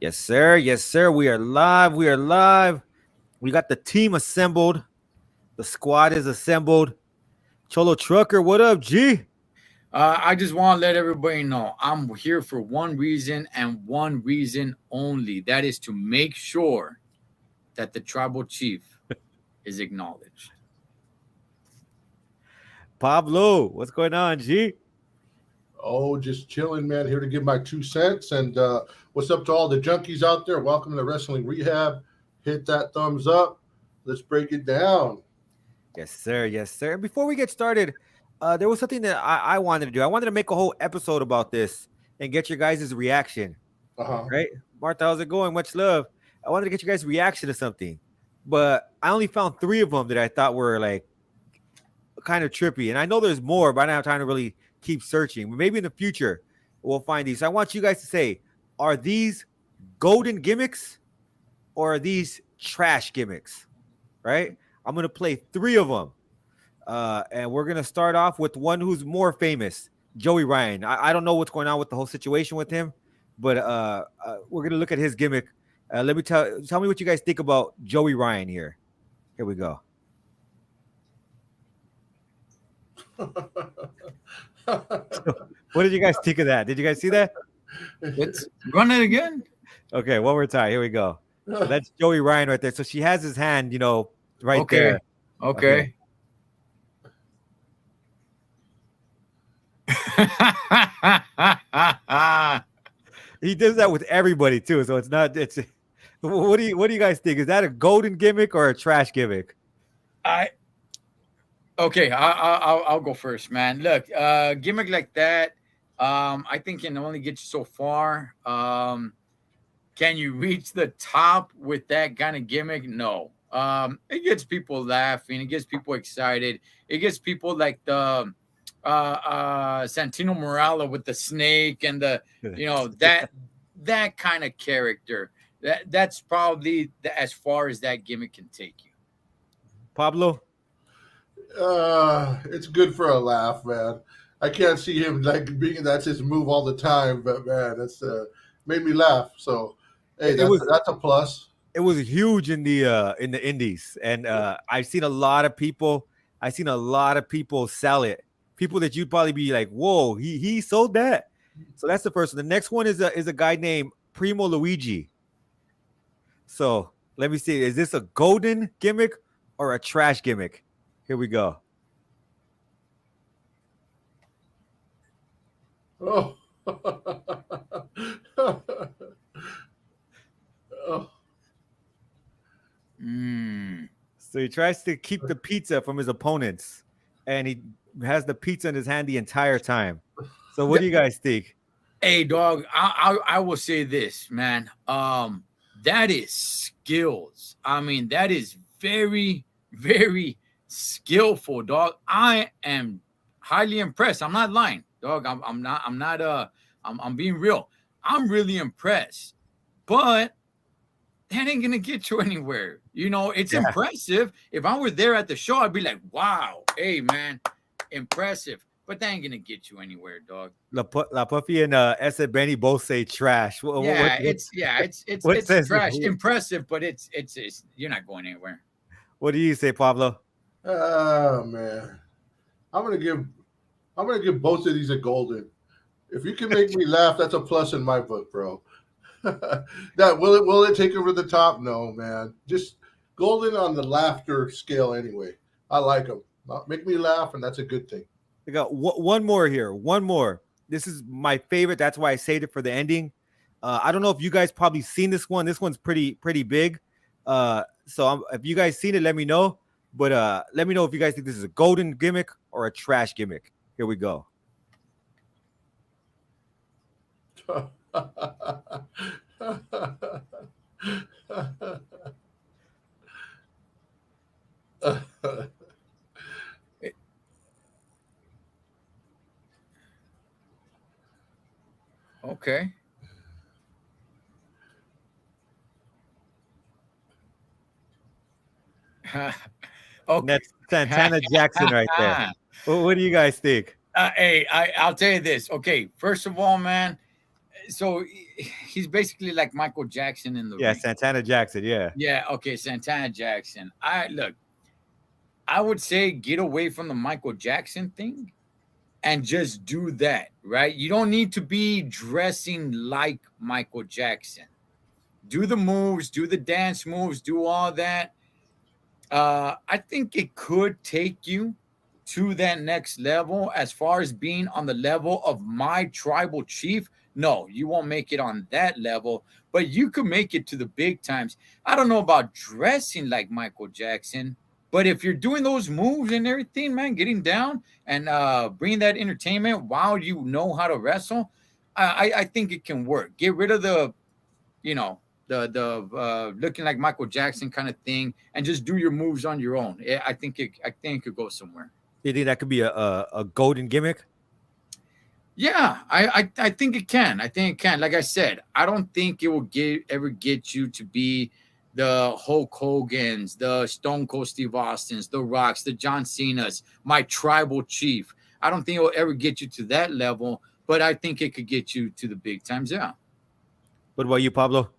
Yes, sir. Yes, sir. We are live. We are live. We got the team assembled. The squad is assembled. Cholo Trucker, what up, G? I just want to let everybody know I'm here for one reason and one reason only. That is to make sure that the tribal chief is acknowledged. Pablo, what's going on, G? Oh, just chilling, man. Here to give my 2 cents. And what's up to all the junkies out there? Welcome to Wrestling Rehab. Hit that thumbs up. Let's break it down. Yes, sir. Yes, sir. And before we get started, there was something that I wanted to do. I wanted to make a whole episode about this and get your guys' reaction. Uh huh. Right? Martha, how's it going? Much love. I wanted to get you guys' reaction to something. But I only found three of them that I thought were like kind of trippy. And I know there's more, but I don't have time to really keep searching. But maybe in the future we'll find these. So I want you guys to say, are these golden gimmicks or are these trash gimmicks? Right? I'm gonna play three of them. And we're gonna start off with one who's more famous, Joey Ryan. I don't know what's going on with the whole situation with him, but we're gonna look at his gimmick. Let me tell me what you guys think about Joey Ryan here. Here we go. What did you guys think of that? Did you guys see that? Let's run it again. Okay, one more time. Here we go. So that's Joey Ryan right there. So she has his hand, right Okay. there. Okay. He does that with everybody too. So it's not. It's. What do you guys think? Is that a golden gimmick or a trash gimmick? I okay. I'll go first, man. Look, gimmick like that, I think can only get you so far. Can you reach the top with that kind of gimmick? No. It gets people laughing. It gets people excited. It gets people like the Santino Morella with the snake and that kind of character. That's probably as far as that gimmick can take you. Pablo. It's good for a laugh, man. I can't see him like being that's his move all the time, but man, that's made me laugh. So, hey, that's a plus. It was huge in the indies, and I've seen a lot of people. I've seen a lot of people sell it. People that you'd probably be like, "Whoa, he sold that." So that's the first one. The next one is a guy named Primo Luigi. So let me see. Is this a golden gimmick or a trash gimmick? Here we go. Oh. Oh. So he tries to keep the pizza from his opponents, and he has the pizza in his hand the entire time. So what do you guys think? Hey, dog. I will say this, man. That is skills. I mean, that is very, very skillful, dog. I am highly impressed. I'm not lying, dog. I'm being real. I'm really impressed, but that ain't gonna get you anywhere. It's impressive. If I were there at the show, I'd be like, wow, hey man, impressive. But that ain't gonna get you anywhere, dog. La Puffy and Essa Benny both say trash. It's says trash. Impressive, but it's you're not going anywhere. What do you say, Pablo? Oh man, I'm gonna give both of these a golden. If you can make me laugh, that's a plus in my book, bro. That will it take over the top? No, man. Just golden on the laughter scale anyway. I like them. Make me laugh, and that's a good thing. I got one more here. One more. This is my favorite. That's why I saved it for the ending. I don't know if you guys probably seen this one. This one's pretty big. If you guys seen it, let me know. But let me know if you guys think this is a golden gimmick or a trash gimmick. Here we go. Okay. Okay. That's Santana Jackson right there. What do you guys think? I'll tell you this. Okay, first of all, man, so he's basically like Michael Jackson in the Yeah, ring. Santana Jackson. Yeah. Yeah, okay, Santana Jackson. I would say get away from the Michael Jackson thing and just do that, right? You don't need to be dressing like Michael Jackson. Do the moves, do the dance moves, do all that. I think it could take you to that next level as far as being on the level of my tribal chief. No, you won't make it on that level, but you could make it to the big times. I don't know about dressing like Michael Jackson, but if you're doing those moves and everything, man, getting down and bringing that entertainment while you know how to wrestle, I think it can work. Get rid of the, you know, the looking like Michael Jackson kind of thing, and just do your moves on your own. I think it could go somewhere. You think that could be a golden gimmick? Yeah, I think it can. I think it can. Like I said, I don't think it will ever get you to be the Hulk Hogan's, the Stone Cold Steve Austin's, the Rocks, the John Cena's, my tribal chief. I don't think it will ever get you to that level, but I think it could get you to the big times. Yeah. What about you, Pablo?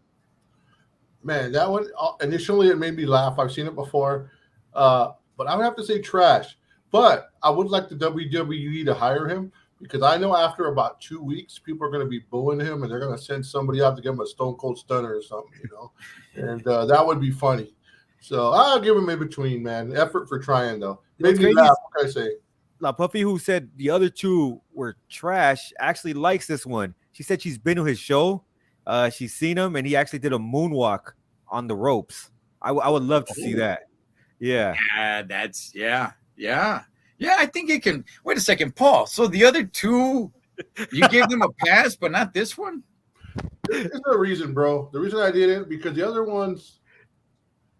Man, that one initially it made me laugh. I've seen it before, but I would have to say trash. But I would like the WWE to hire him because I know after about 2 weeks, people are going to be booing him and they're going to send somebody out to give him a Stone Cold Stunner or something, you know, and that would be funny. So I'll give him in between, man. Effort for trying though. Made me laugh. What can I say? La Puffy, who said the other two were trash, actually likes this one. She said she's been to his show. She's seen him, and he actually did a moonwalk on the ropes. I would love to see that. Yeah. Yeah, I think it can. Wait a second, Paul. So the other two, you gave them a pass, but not this one? There's no reason, bro. The reason I didn't, because the other ones,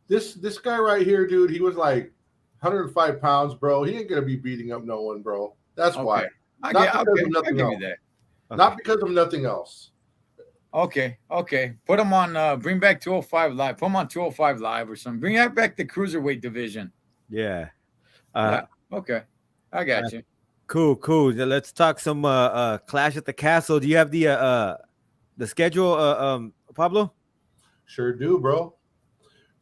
this guy right here, dude, he was like 105 pounds, bro. He ain't gonna be beating up no one, bro. That's why. I'll Not give you that. Not because of nothing else. Okay. Put him on. Bring back 205 Live. Put him on 205 Live or something. Bring back the cruiserweight division. Yeah. Okay. I got you. Cool. Let's talk some Clash at the Castle. Do you have the schedule, Pablo? Sure do, bro.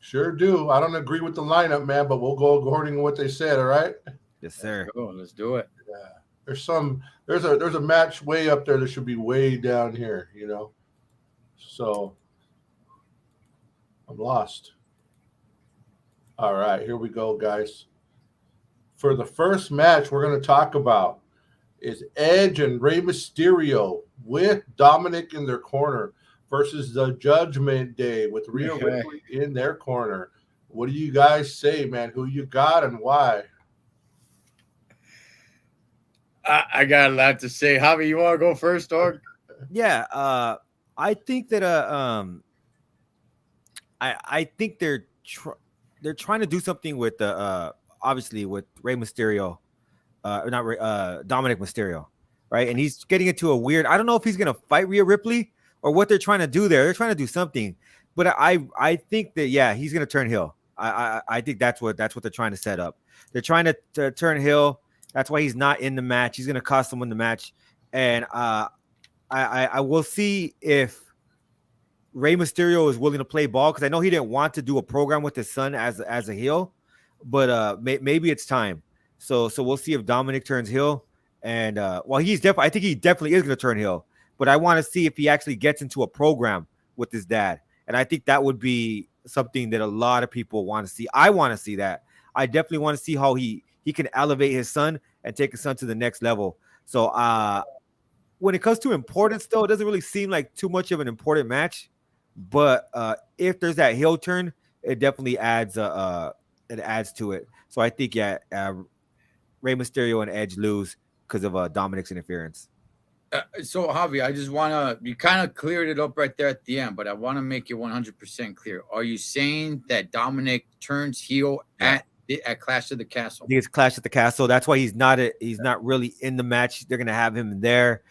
Sure do. I don't agree with the lineup, man, but we'll go according to what they said. All right. Yes, sir. Let's do it. Yeah. There's a match way up there that should be way down here, you know. So I'm lost. All right, here we go, guys. For the first match we're going to talk about is Edge and Rey Mysterio with Dominic in their corner versus the Judgment Day with Rhea Ripley in their corner. What do you guys say, man? Who you got and why? I got a lot to say. Javi, you want to go first, dog? Yeah. I think that I think they're trying to do something with obviously with Rey Mysterio, Dominic Mysterio, right? And he's getting into a weird. I don't know if he's gonna fight Rhea Ripley or what they're trying to do there. They're trying to do something, but I think that he's gonna turn heel. I think that's what they're trying to set up. They're trying to turn heel. That's why he's not in the match. He's gonna cost someone the match, and I will see if Rey Mysterio is willing to play ball because I know he didn't want to do a program with his son as a heel, but maybe it's time. So we'll see if Dominic turns heel, and I think he definitely is going to turn heel. But I want to see if he actually gets into a program with his dad, and I think that would be something that a lot of people want to see. I want to see that. I definitely want to see how he can elevate his son and take his son to the next level. So when it comes to importance, though, it doesn't really seem like too much of an important match. But if there's that heel turn, it definitely adds to it. So I think Rey Mysterio and Edge lose because of Dominic's interference. So Javi, I just you kind of cleared it up right there at the end, but I want to make it 100% clear. Are you saying that Dominic turns heel at Clash of the Castle? I think it's Clash at the Castle. That's why he's not really in the match. They're gonna have him there.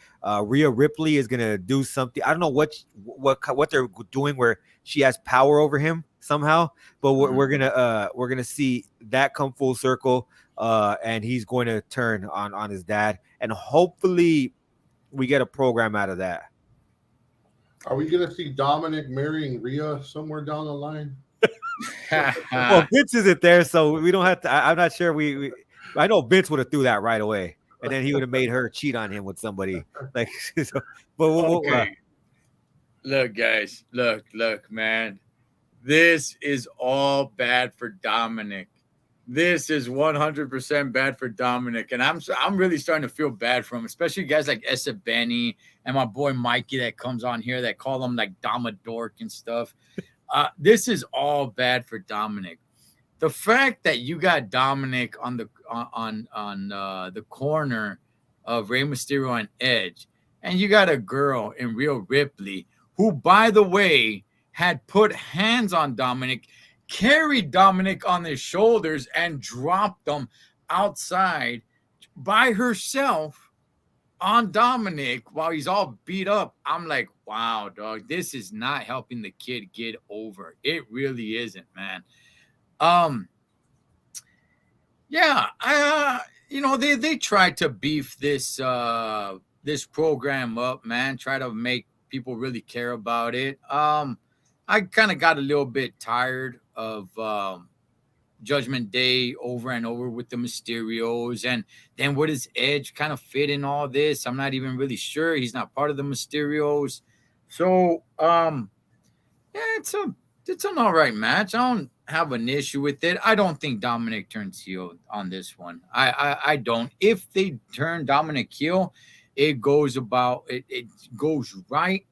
Rhea Ripley is gonna do something. I don't know what they're doing where she has power over him somehow, but we're gonna see that come full circle, and he's going to turn on his dad, and hopefully we get a program out of that. Are we gonna see Dominic marrying Rhea somewhere down the line? Well, Vince isn't there, so we don't have to. I'm not sure. I know Vince would have threw that right away, and then he would have made her cheat on him with somebody. Like, so, but Okay. Look, guys. Look, man. This is all bad for Dominic. This is 100% bad for Dominic, and I'm really starting to feel bad for him, especially guys like Essa Benny and my boy Mikey that comes on here that call him like Domadork and stuff. This is all bad for Dominic. The fact that you got Dominic on the corner of Rey Mysterio and Edge, and you got a girl in Rhea Ripley who, by the way, had put hands on Dominic, carried Dominic on his shoulders, and dropped him outside by herself on Dominic while he's all beat up. I'm like, wow, dog, this is not helping the kid get over. It really isn't, man. Yeah, they tried to beef this program up, man. Try to make people really care about it. I kind of got a little bit tired of Judgment Day over and over with the Mysterios, and then where does Edge kind of fit in all this? I'm not even really sure. He's not part of the Mysterios, so yeah, it's an all right match. I don't have an issue with it. I don't think Dominic turns heel on this one. I don't. If they turn Dominic heel, it goes right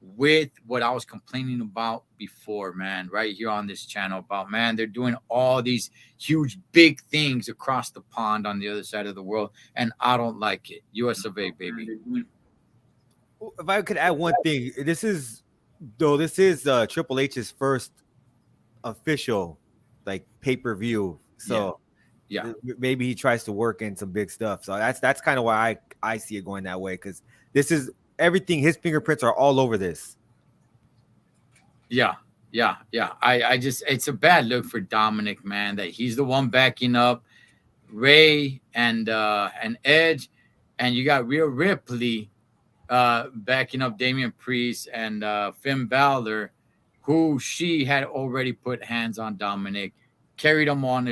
with what I was complaining about before, man, right here on this channel about, man, they're doing all these huge, big things across the pond on the other side of the world, and I don't like it. US of A, baby. if I could add one thing, this is Triple H's first official like pay-per-view. So Yeah. maybe he tries to work in some big stuff. So that's kind of why I see it going that way, because this is everything. His fingerprints are all over this. Yeah. I just, it's a bad look for Dominic, man, that he's the one backing up Ray and Edge, and you got Rhea Ripley backing up Damian Priest and Finn Balor, who she had already put hands on Dominic, carried him on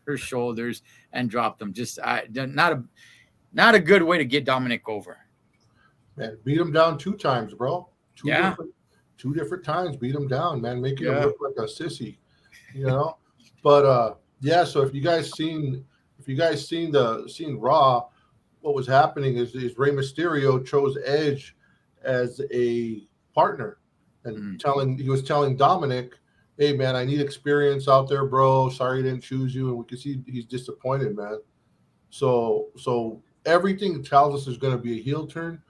her shoulders, and dropped him. Just not a good way to get Dominic over. Man, beat him down 2 times, bro. Two different times, beat him down, man, making him look like a sissy, you know. But yeah, so if you guys seen Raw, what was happening is Rey Mysterio chose Edge as a partner, and he was telling Dominic, hey man, I need experience out there, bro. Sorry I didn't choose you. And we can see he's disappointed, man. So everything tells us there's going to be a heel turn,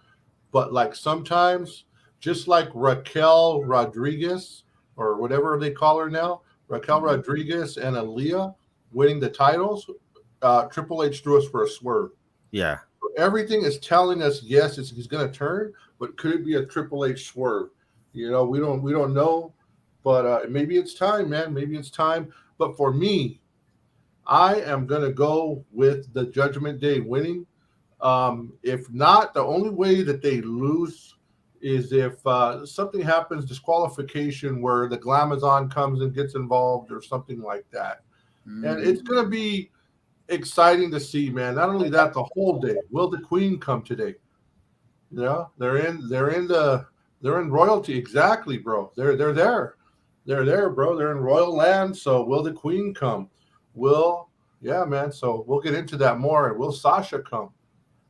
but like sometimes, just like Raquel Rodriguez or whatever they call her now, Raquel Rodriguez and Aaliyah winning the titles, Triple H threw us for a swerve. Yeah. Everything is telling us yes, he's going to turn, but could it be a Triple H swerve? You know, we don't know, but maybe it's time, man. Maybe it's time. But for me, I am going to go with the Judgment Day winning. If not, the only way that they lose is if something happens, disqualification, where the Glamazon comes and gets involved or something like that. And it's going to be exciting to see, man. Not only that, the whole day. Will the Queen come today? Yeah, they're in royalty. Exactly, bro. They're there. They're there, bro. They're in royal land. So will the Queen come? Yeah, man. So we'll get into that more. And will Sasha come?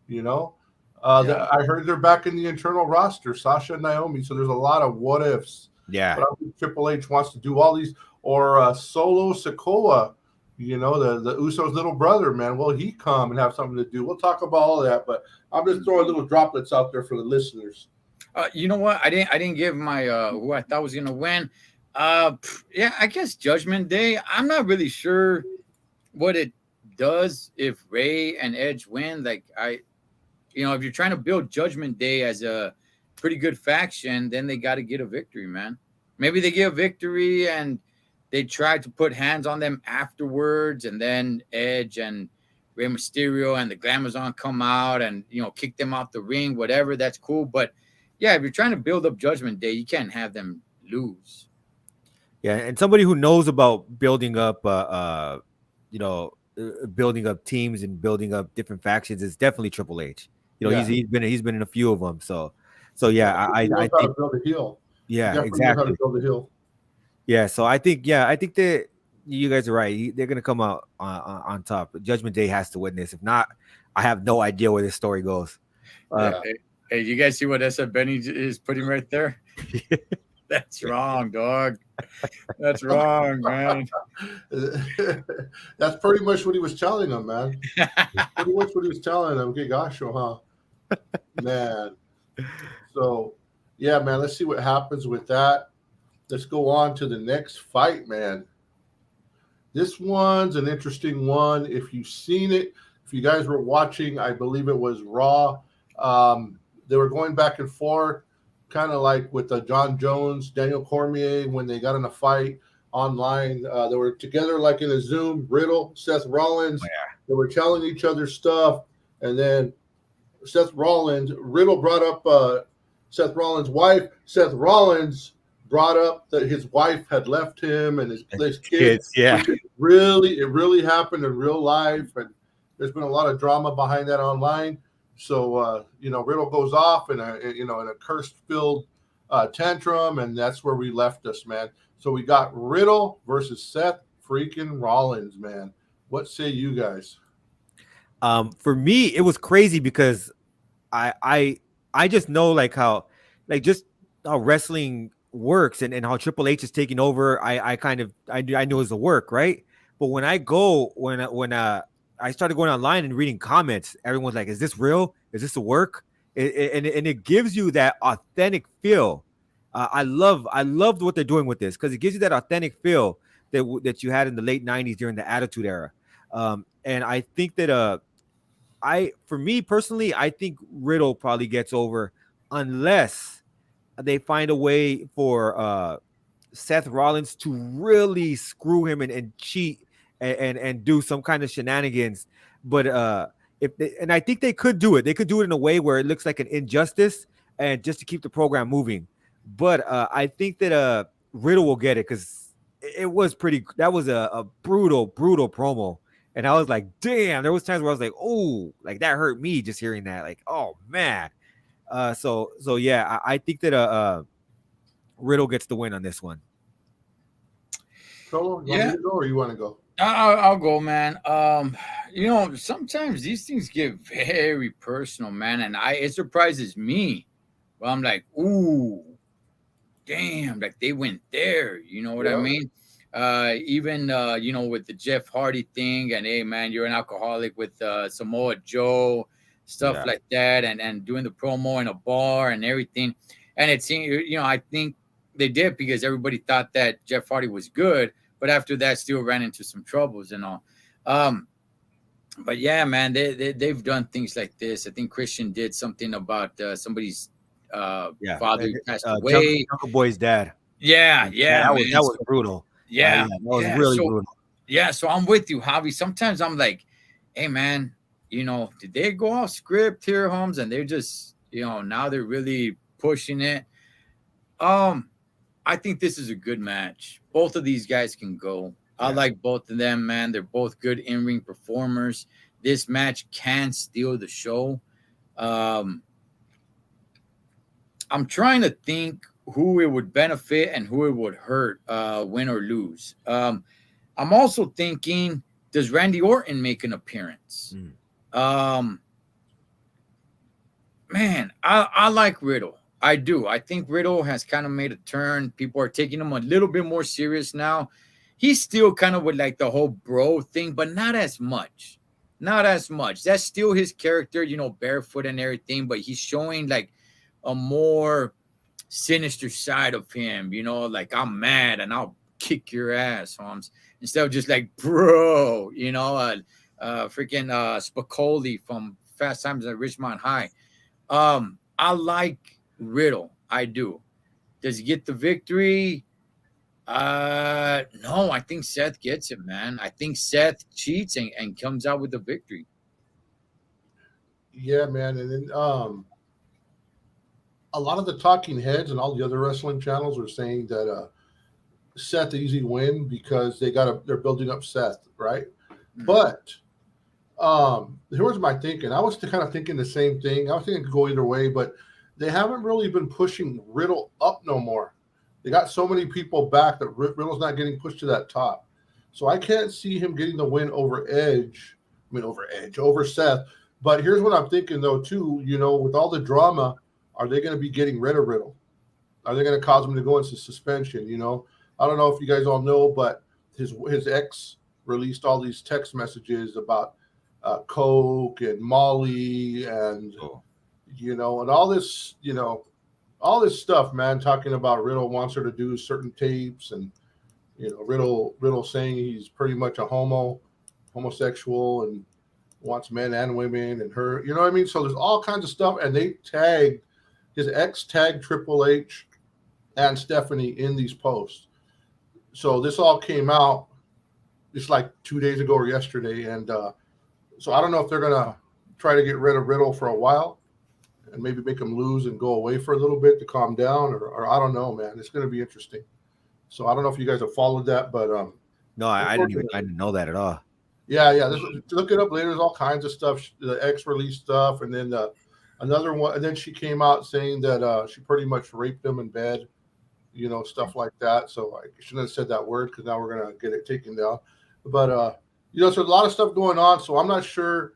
You know, I heard they're back in the internal roster, Sasha and Naomi. So there's a lot of what ifs. Yeah. But I think Triple H wants to do all these, or Solo Sikoa, you know, the Usos' little brother, man. Will he come and have something to do? We'll talk about all of that, but I'm just throwing little droplets out there for the listeners. You know what? I didn't give my who I thought was gonna win. Yeah, I guess Judgment Day. I'm not really sure what it does if Ray and Edge win. Like if you're trying to build Judgment Day as a pretty good faction, then they got to get a victory, man. Maybe they get a victory and they try to put hands on them afterwards, and then Edge and Rey Mysterio and the Glamazon come out and kick them out the ring, whatever. That's cool, but yeah, if you're trying to build up Judgment Day, you can't have them lose. Yeah, and somebody who knows about building up, building up teams and building up different factions is definitely Triple H. Yeah. He's been in a few of them. So yeah, He knows I how to think build a heel. He yeah, definitely knows how to exactly. build a heel. Yeah, so I think that you guys are right. They're gonna come out on top. Judgment Day has to win this. If not, I have no idea where this story goes. Yeah. Hey, you guys see what SF Benny is putting right there? That's wrong, dog. That's wrong, man. That's pretty much what he was telling him, man. Pretty much what he was telling him. Okay, gosh, huh? Man. So, yeah, man, let's see what happens with that. Let's go on to the next fight, man. This one's an interesting one. If you've seen it, if you guys were watching, I believe it was Raw. They were going back and forth, kind of like with John Jones, Daniel Cormier, when they got in a fight online. They were together like in a Zoom. Riddle, Seth Rollins. They were telling each other stuff. And then Riddle brought up Seth Rollins' wife. Seth Rollins brought up that his wife had left him and his kids. Yeah. It really happened in real life. And there's been a lot of drama behind that online. So, Riddle goes off in a curse-filled tantrum, and that's where we left us, man. So we got Riddle versus Seth freaking Rollins, man. What say you guys? For me, it was crazy because I just know how wrestling works and how Triple H is taking over. I knew it's a work, right? But when I started going online and reading comments, everyone's like, "Is this real? Is this a work?" And it gives you that authentic feel. I loved what they're doing with this because it gives you that authentic feel that you had in the late '90s during the Attitude Era. And I think that for me personally, I think Riddle probably gets over unless they find a way for Seth Rollins to really screw him and cheat and do some kind of shenanigans. But I think they could do it. They could do it in a way where it looks like an injustice and just to keep the program moving. But I think that Riddle will get it because it was that was a brutal promo. And I was like, damn, there was times where I was like, oh, like that hurt me just hearing that. Like, oh man. So yeah, I think that Riddle gets the win on this one. Solo, you want me to go or you want to go? I'll go, man. Sometimes these things get very personal, man, and it surprises me. Well, I'm like, ooh, damn, like they went there. You know what I mean? Even with the Jeff Hardy thing, and hey, man, you're an alcoholic with Samoa Joe, stuff like that, and doing the promo in a bar and everything. And it seemed, I think they did because everybody thought that Jeff Hardy was good. But after that, still ran into some troubles and all. But yeah, man, they've done things like this. I think Christian did something about somebody's father who passed away. Jungle Boy's dad. Yeah. That was brutal. Yeah, that was really brutal. Yeah, so I'm with you, Javi. Sometimes I'm like, hey, man, did they go off script here, Holmes? And they're just, now they're really pushing it. I think this is a good match. Both of these guys can go. I like both of them, man. They're both good in-ring performers. This match can steal the show. I'm trying to think who it would benefit and who it would hurt, win or lose. I'm also thinking, does Randy Orton make an appearance? Man, I like Riddle. I do. I think Riddle has kind of made a turn. People are taking him a little bit more serious now. He's still kind of with like the whole bro thing, but not as much. Not as much. That's still his character, barefoot and everything, but he's showing like a more sinister side of him, like I'm mad and I'll kick your ass, Holmes. Instead of just like, bro, freaking Spicoli from Fast Times at Ridgemont High. I like Riddle. I do. Does he get the victory? No, I think Seth gets it, man. I think Seth cheats and comes out with the victory. Yeah, man. And then a lot of the talking heads and all the other wrestling channels are saying that Seth easy win because they're building up Seth, right? But here was my thinking. I was kind of thinking the same thing. I was thinking it could go either way, but they haven't really been pushing Riddle up no more. They got so many people back that Riddle's not getting pushed to that top. So I can't see him getting the win over Seth. But here's what I'm thinking though, too. You know, with all the drama, are they going to be getting rid of Riddle? Are they going to cause him to go into suspension? You know, I don't know if you guys all know, but his ex released all these text messages about Coke and Molly and you know, and all this, you know, all this stuff, man, talking about Riddle wants her to do certain tapes and, you know, Riddle saying he's pretty much a homosexual and wants men and women and her, you know what I mean? So there's all kinds of stuff. And his ex tagged Triple H and Stephanie in these posts. So this all came out just like 2 days ago or yesterday. And so I don't know if they're going to try to get rid of Riddle for a while and maybe make him lose and go away for a little bit to calm down, or I don't know, man. It's going to be interesting. So I don't know if you guys have followed that, but no, I didn't know that at all. Yeah. Look it up later. There's all kinds of stuff. The ex release stuff, and then another one. And then she came out saying that she pretty much raped him in bed, you know, stuff like that. So I shouldn't have said that word because now we're gonna get it taken down. But you know, so a lot of stuff going on. So I'm not sure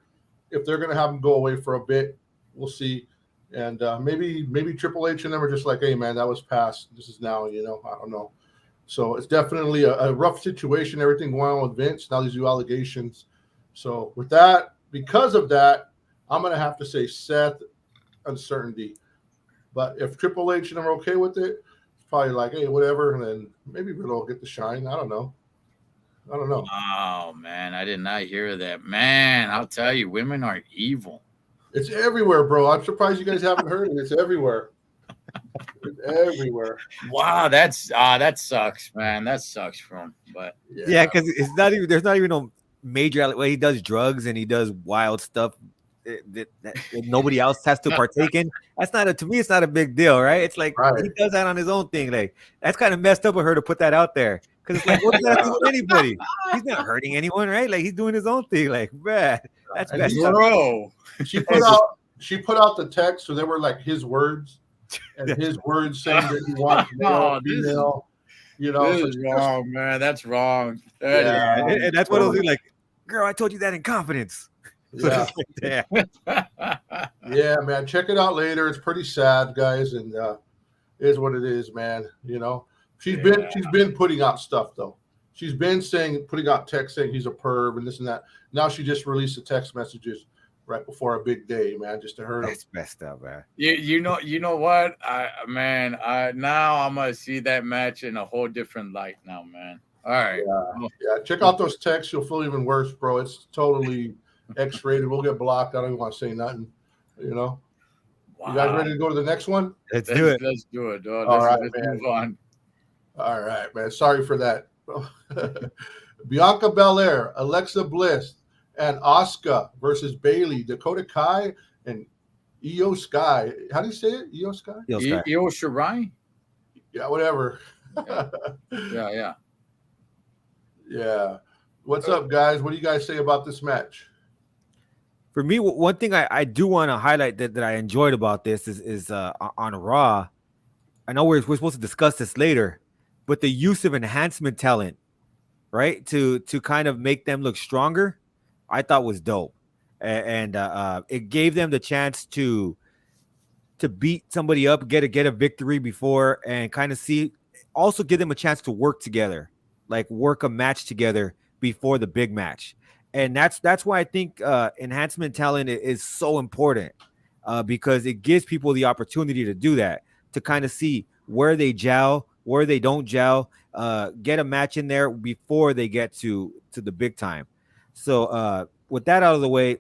if they're gonna have him go away for a bit. We'll see. And maybe Triple H and them are just like, hey man, that was past. This is now. You know, I don't know. So it's definitely a rough situation, everything going on with Vince, now these new allegations. So with that, because of that, I'm going to have to say Seth, uncertainty. But if Triple H and them are okay with it, it's probably like, hey, whatever, and then maybe Riddle will get the shine. I don't know. Oh, man, I did not hear that. Man, I'll tell you, women are evil. It's everywhere, bro. I'm surprised you guys haven't heard it. It's everywhere. It's everywhere. Wow, that sucks, man. That sucks for him. But yeah, because there's not even no major. Well, he does drugs and he does wild stuff that nobody else has to partake in. To me, it's not a big deal, right? It's like he does that on his own thing. Like that's kind of messed up of her to put that out there. Because it's like, what does that have to do with anybody? He's not hurting anyone, right? Like he's doing his own thing. Like, man, that's messed up. Bro. She put out the text, so they were like his words. And his words saying that he wants male, female, you know. This is wrong, man. That's wrong. And that's what I was like, girl, I told you that in confidence. Yeah. Yeah, man. Check it out later. It's pretty sad, guys, and it is what it is, man. You know, she's been putting out stuff though. She's been putting out text saying he's a perv and this and that. Now she just released the text messages right before a big day, man, just to hurt him. That's messed up, man. You know what? Now I'm gonna see that match in a whole different light now, man. All right. Yeah. Check out those texts. You'll feel even worse, bro. It's totally X-rated. We'll get blocked. I don't even want to say nothing. You know. Wow. You guys ready to go to the next one? Let's do it. Let's do it, dog. Let's move on. All right, man. Sorry for that. Bianca Belair, Alexa Bliss, and Asuka versus Bayley, Dakota Kai, and Io Sky. How do you say it? Io Sky? Io Shirai? Yeah, whatever. Yeah. What's up, guys? What do you guys say about this match? For me, one thing I do want to highlight that I enjoyed about this is on Raw. I know we're supposed to discuss this later, but the use of enhancement talent, right, to kind of make them look stronger, I thought was dope, and it gave them the chance to beat somebody up, get a victory before, and kind of also give them a chance to work together, like work a match together before the big match. And that's why I think enhancement talent is so important, because it gives people the opportunity to do that, to kind of see where they gel, where they don't gel, get a match in there before they get to the big time. So with that out of the way,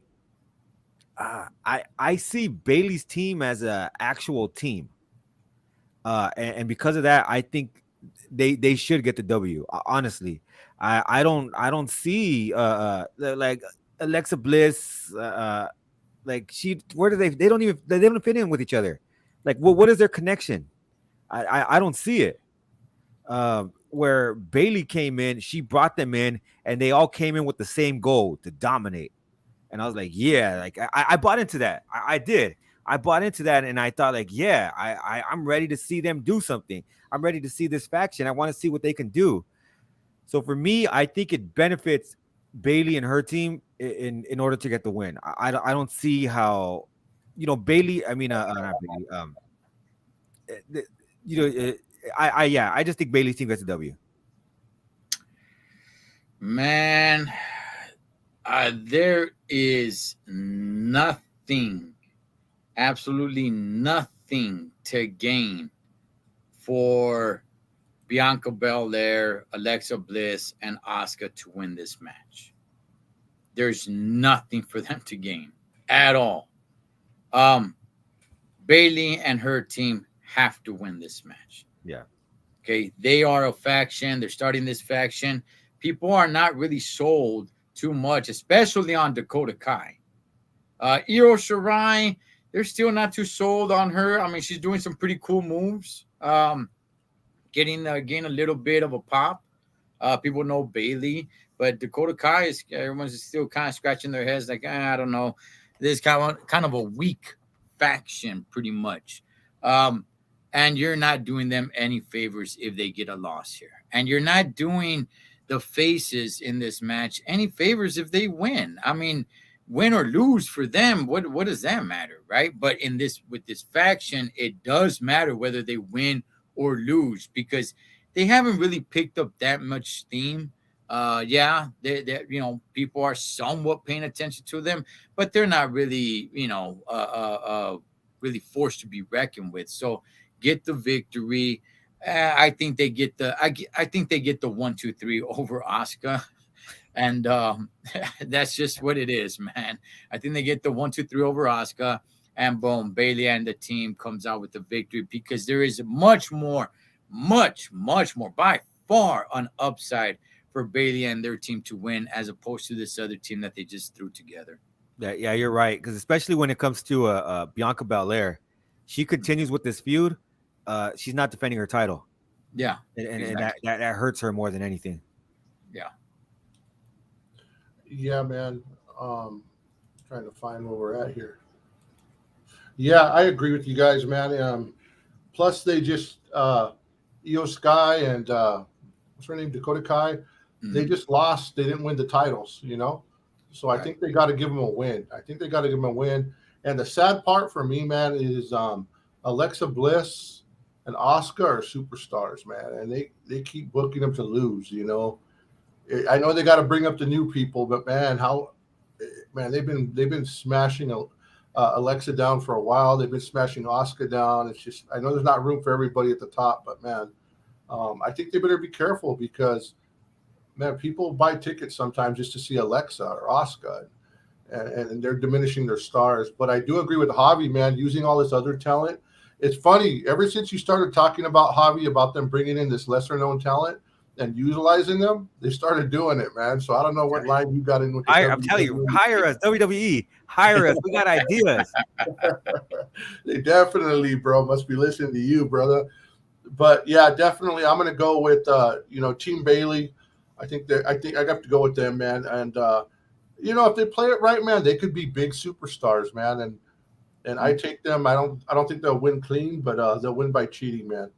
I see Bayley's team as an actual team, and because of that, I think they should get the W. Honestly, I don't see like Alexa Bliss, like where do they don't fit in with each other. Like, what is their connection? I don't see it. Where Bailey came in, she brought them in, and they all came in with the same goal to dominate. And I was like, yeah, like I bought into that. I did. I bought into that, and I thought, like, yeah, I'm ready to see them do something. I'm ready to see this faction. I want to see what they can do. So for me, I think it benefits Bailey and her team in order to get the win. I don't see how, Bailey. I mean, not Bailey. The- I just think Bailey's team gets a W. Man, there is nothing, absolutely nothing to gain for Bianca Belair, Alexa Bliss, and Asuka to win this match. There's nothing for them to gain at all. Bailey and her team have to win this match. Yeah. Okay, they are a faction. They're starting this faction. People are not really sold too much, especially on Dakota Kai. Io Shirai, they're still not too sold on her. I mean, she's doing some pretty cool moves. Getting a little bit of a pop. People know Bailey, but Dakota Kai everyone's still kind of scratching their heads like, I don't know. This is kind of a weak faction, pretty much. And you're not doing them any favors if they get a loss here. And you're not doing the faces in this match any favors if they win. I mean, win or lose for them, what does that matter, right? But with this faction, it does matter whether they win or lose because they haven't really picked up that much steam. Yeah, they people are somewhat paying attention to them, but they're not really, really forced to be reckoned with. So get the victory. I think they get the 1-2-3 over Asuka. And that's just what it is, man. I think they get the 1-2-3 over Asuka, and boom, Bailey and the team comes out with the victory because there is much more by far an upside for Bailey and their team to win as opposed to this other team that they just threw together. Yeah, you're right. Because especially when it comes to Bianca Belair, she continues with this feud. She's not defending her title. Yeah, and exactly. that hurts her more than anything. Yeah, man. Trying to find where we're at here. Yeah, I agree with you guys, man. Plus, they just Io Sky and what's her name, Dakota Kai. Mm-hmm. They just lost. They didn't win the titles, So I think they got to give them a win. And the sad part for me, man, is Alexa Bliss and Asuka are superstars, man, and they keep booking them to lose. I know they got to bring up the new people, but man, they've been smashing Alexa down for a while. They've been smashing Asuka down. It's just, I know there's not room for everybody at the top, but man, I think they better be careful because, man, people buy tickets sometimes just to see Alexa or Asuka, and they're diminishing their stars. But I do agree with Javi, man, using all this other talent. It's funny, ever since you started talking about Javi, about them bringing in this lesser known talent and utilizing them, they started doing it, man. So I don't know what line you got in with. I'm telling you, hire us, WWE, hire us. We got ideas. They definitely, bro, must be listening to you, brother. But yeah, definitely, I'm gonna go with Team Bailey. I think I have to go with them, man. And if they play it right, man, they could be big superstars, man. And I take them. I don't think they'll win clean, but they'll win by cheating, man.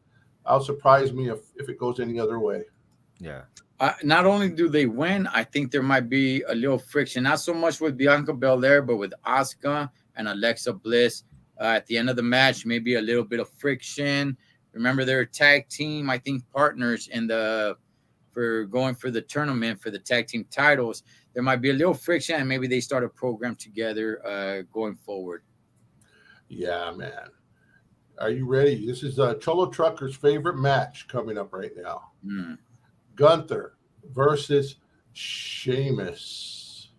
I'll surprise me if it goes any other way. Yeah. Not only do they win, I think there might be a little friction, not so much with Bianca Belair, but with Asuka and Alexa Bliss at the end of the match. Maybe a little bit of friction. Remember, they're a tag team, I think, partners for going for the tournament for the tag team titles. There might be a little friction, and maybe they start a program together going forward. Yeah, man. Are you ready? This is Cholo Trucker's favorite match coming up right now. Gunther versus Sheamus.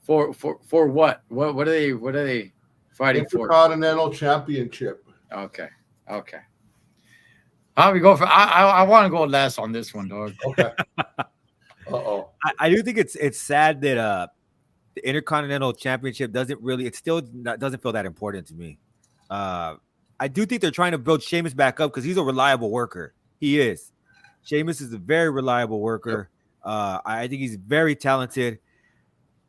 For what? What are they fighting for? Intercontinental Championship. Okay. How we go for? I want to go last on this one, dog. Okay. I do think it's sad that the Intercontinental Championship doesn't feel that important to me. I do think they're trying to build Sheamus back up because he's a reliable worker. He is. Sheamus is a very reliable worker. I think he's very talented.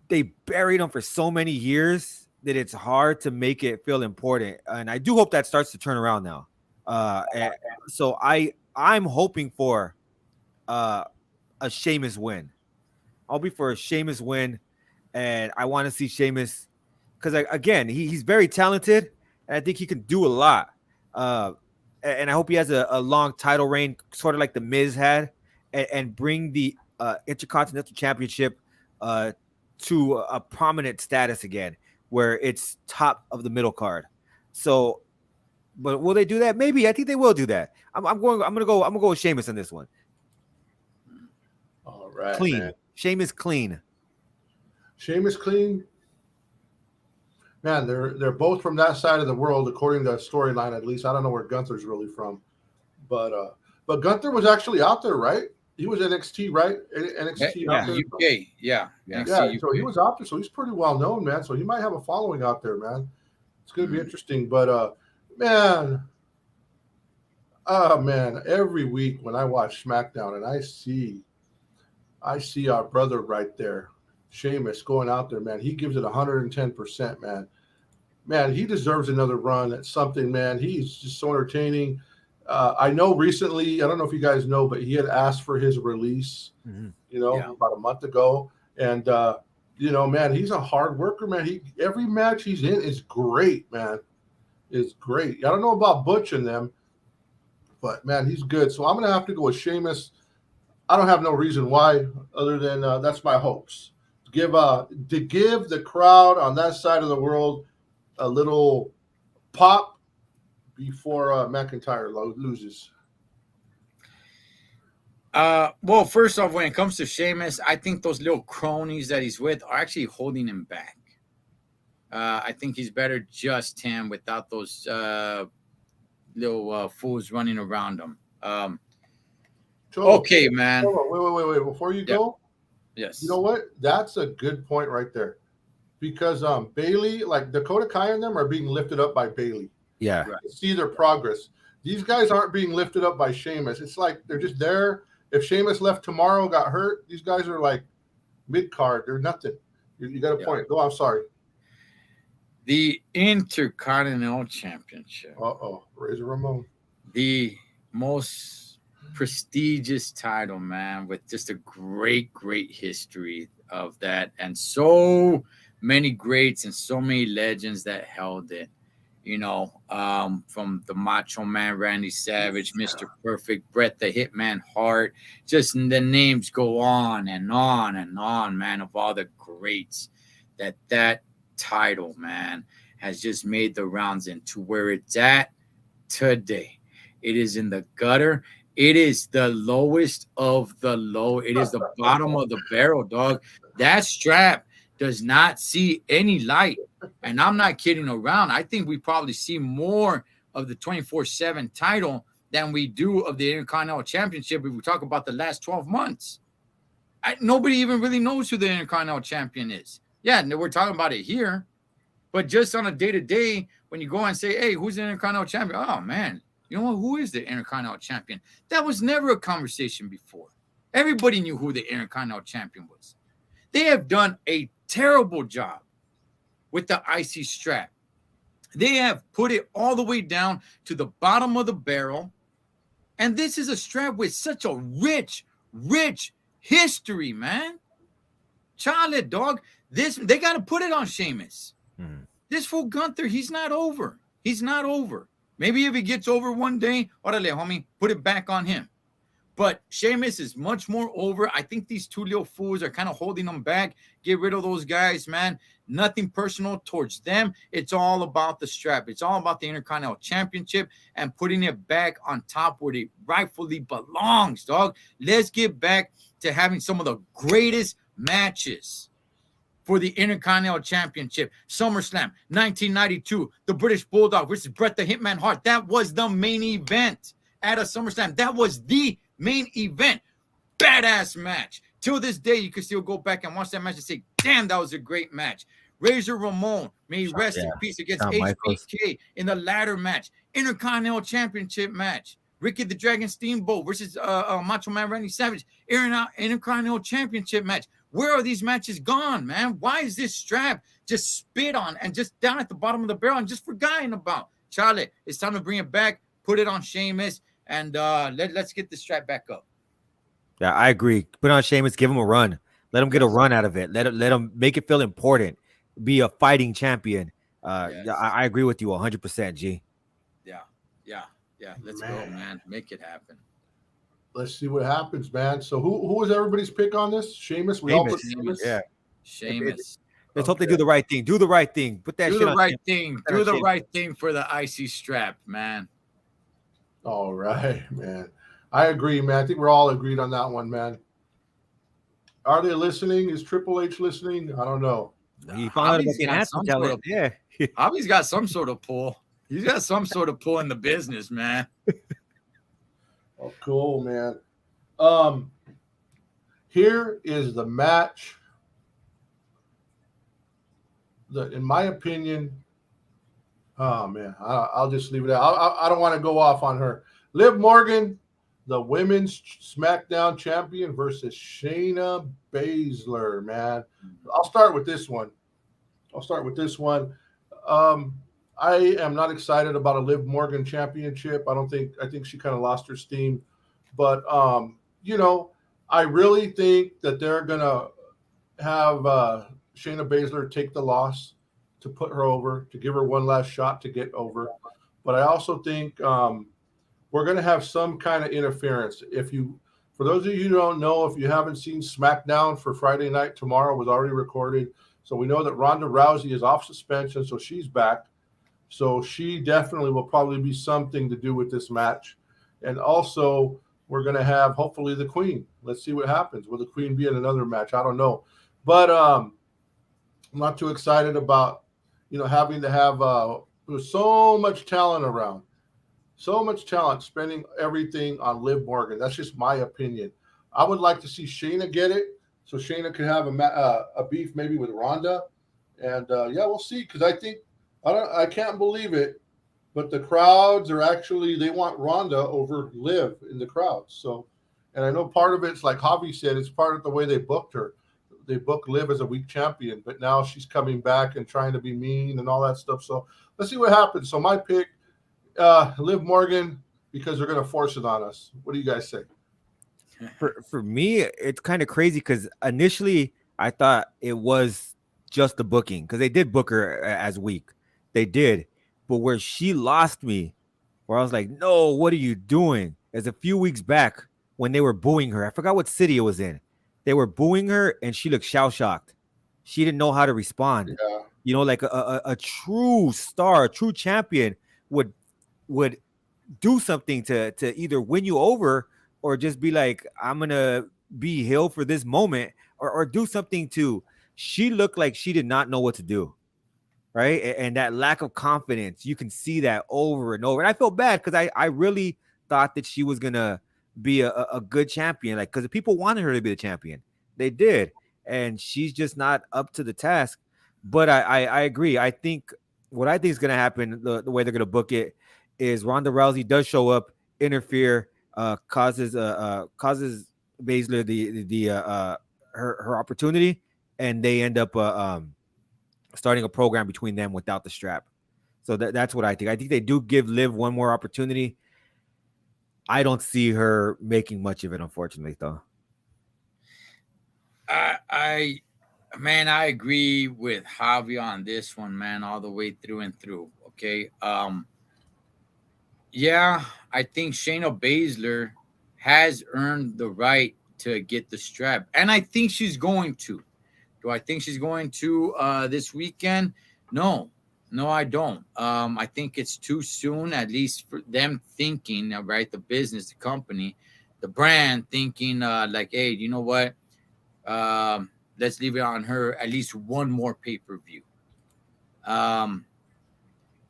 They buried him for so many years that it's hard to make it feel important. And I do hope that starts to turn around now. So I'm hoping for a Sheamus win. I'll be for a Sheamus win. And I want to see Sheamus because, again, he's very talented. And I think he can do a lot. And I hope he has a long title reign, sort of like the Miz had, and bring the Intercontinental Championship to a prominent status again, where it's top of the middle card. So, but will they do that? Maybe. I think they will do that. I'm gonna go with Sheamus on this one. All right, Clean. man. Sheamus clean. Sheamus clean. Man, they're both from that side of the world, according to storyline. At least I don't know where Gunther's really from, but Gunther was actually out there, right? He was NXT, right? NXT out there. UK, yeah. So he was out there, so he's pretty well known, man. So he might have a following out there, man. It's gonna be interesting, but man, every week when I watch SmackDown and I see our brother right there, Sheamus, going out there, man. He gives it 110%, man. Man, he deserves another run at something, man. He's just so entertaining. I know recently, I don't know if you guys know, but he had asked for his release, about a month ago. And, man, he's a hard worker, man. Every match he's in is great, man. It's great. I don't know about Butch and them, but, man, he's good. So I'm going to have to go with Sheamus. I don't have no reason why other than that's my hopes. To give the crowd on that side of the world a little pop before McIntyre loses. Well, first off, when it comes to Sheamus, I think those little cronies that he's with are actually holding him back. I think he's better just him without those little fools running around him. Okay, man. Wait. Before you go, yes. You know what? That's a good point right there. Because Bailey, like Dakota Kai and them are being lifted up by Bailey. Yeah. Right. See their progress. These guys aren't being lifted up by Sheamus. It's like they're just there. If Sheamus left tomorrow, got hurt, these guys are like mid-card. They're nothing. You got a point. Go, I'm sorry. The Intercontinental Championship. Razor Ramon. The most prestigious title, man, with just a great history of that. And so many greats and so many legends that held it. From the Macho Man, Randy Savage, Mr. Perfect, Bret the Hitman Hart, just the names go on and on and on, man, of all the greats that title, man, has just made the rounds into where it's at today. It is in the gutter. It is the lowest of the low. It is the bottom of the barrel, dog. That strap does not see any light. And I'm not kidding around. I think we probably see more of the 24/7 title than we do of the Intercontinental Championship if we talk about the last 12 months. Nobody even really knows who the Intercontinental Champion is. Yeah, we're talking about it here. But just on a day-to-day, when you go and say, hey, who's the Intercontinental Champion? Oh, man, you know what? Who is the Intercontinental Champion? That was never a conversation before. Everybody knew who the Intercontinental Champion was. They have done a terrible job with the IC strap. They have put it all the way down to the bottom of the barrel. And this is a strap with such a rich history, man. Charlotte, dog. They got to put it on Sheamus. This fool Gunther, he's not over. He's not over. Maybe if he gets over one day, orale, homie, put it back on him. But Sheamus is much more over. I think these two little fools are kind of holding them back. Get rid of those guys, man. Nothing personal towards them. It's all about the strap. It's all about the Intercontinental Championship and putting it back on top where it rightfully belongs, dog. Let's get back to having some of the greatest matches for the Intercontinental Championship. SummerSlam 1992, the British Bulldog versus Bret the Hitman Hart. That was the main event at a SummerSlam. That was the main event. Badass match. Till this day, you can still go back and watch that match and say, damn, that was a great match. Razor Ramon, May he rest in peace, against Shawn Michaels. HBK in the ladder match, Intercontinental Championship match, Ricky the Dragon Steamboat versus Macho Man Randy Savage, Intercontinental Championship match. Where are these matches gone, man? Why is this strap just spit on and just down at the bottom of the barrel and just forgotten about? Charlie, it's time to bring it back, put it on Sheamus, and let's get the strap back up. Yeah, I agree. Put on Sheamus, give him a run. Let him get a run out of it. Let him make it feel important. Be a fighting champion. Yes. I agree with you 100%, G. Yeah. Let's go, man. Make it happen. Let's see what happens, man. So who was everybody's pick on this? Sheamus? We all put Sheamus? Yeah. Sheamus. Let's hope they do the right thing. Do the right thing. Put that Do shit the on right Sheamus. thing. Do the right thing for the IC strap, man. All right, man. I agree, man. I think we're all agreed on that one, man. Are they listening? Is Triple H listening? I don't know. He found out about the announcement talent. Yeah. Hobby's got some sort of pull. He's got some sort of pull in the business, man. Oh, cool, man. Here is the match that, in my opinion, oh man, I'll just leave it out. I don't want to go off on her. Liv Morgan, the women's SmackDown champion, versus Shayna Baszler, man. I'll start with this one. I am not excited about a Liv Morgan championship. I think she kind of lost her steam. But I really think that they're gonna have Shayna Baszler take the loss to put her over, to give her one last shot to get over. But I also think we're gonna have some kind of interference. For those of you who don't know, if you haven't seen SmackDown for Friday night, tomorrow was already recorded. So we know that Ronda Rousey is off suspension, so she's back. So she definitely will probably be something to do with this match. And also, we're going to have, hopefully, the Queen. Let's see what happens. Will the Queen be in another match? I don't know. But I'm not too excited about, having to have there's so much talent around. So much talent, spending everything on Liv Morgan. That's just my opinion. I would like to see Shayna get it, so Shayna could have a beef maybe with Ronda. And, we'll see, because I can't believe it, but the crowds are actually, they want Ronda over Liv in the crowds. So, and I know part of it's like Javi said, it's part of the way they booked her. They booked Liv as a weak champion, but now she's coming back and trying to be mean and all that stuff. So let's see what happens. So my pick, Liv Morgan, because they're going to force it on us. What do you guys say? For me, it's kind of crazy because initially I thought it was just the booking, because they did book her as weak. They did. But where she lost me, where I was like, no, what are you doing? Is a few weeks back when they were booing her. I forgot what city it was in. They were booing her and she looked shell-shocked. She didn't know how to respond. Yeah. Like a true star, a true champion would do something to either win you over or just be like, I'm going to be heel for this moment, or do something to. She looked like she did not know what to do. Right. And that lack of confidence, you can see that over and over. And I felt bad because I really thought that she was going to be a good champion. Like, because the people wanted her to be the champion. They did. And she's just not up to the task. But I agree. I think what I think is going to happen, the way they're going to book it, is Ronda Rousey does show up, interfere, causes Baszler her opportunity, and they end up starting a program between them without the strap. So that's what I think. I think they do give Liv one more opportunity. I don't see her making much of it, unfortunately, though. I agree with Javi on this one, man, all the way through and through. Okay. I think Shayna Baszler has earned the right to get the strap, and I think she's going to. Do I think she's going to this weekend? No, I don't. I think it's too soon, at least for them thinking, right? The business, the company, the brand thinking like, hey, you know what? Let's leave it on her at least one more pay-per-view.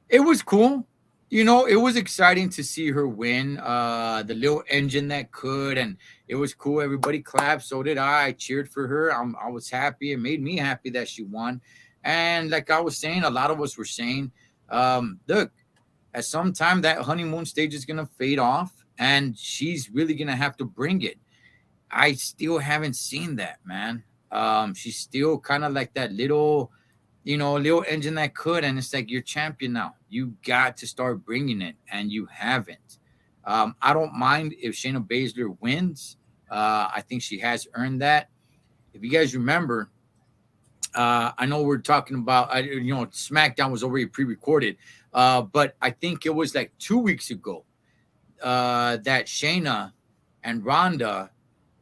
It was cool. It was exciting to see her win. The little engine that could, and it was cool. Everybody clapped. So did I. I cheered for her. I was happy. It made me happy that she won. And like I was saying, a lot of us were saying, look, at some time that honeymoon stage is gonna fade off, and she's really gonna have to bring it. I still haven't seen that, man. She's still kind of like that little, little engine that could, and it's like you're champion now. You got to start bringing it, and you haven't. I don't mind if Shayna Baszler wins. I think she has earned that. If you guys remember, I know we're talking about, SmackDown was already pre-recorded, but I think it was like 2 weeks ago that Shayna and Ronda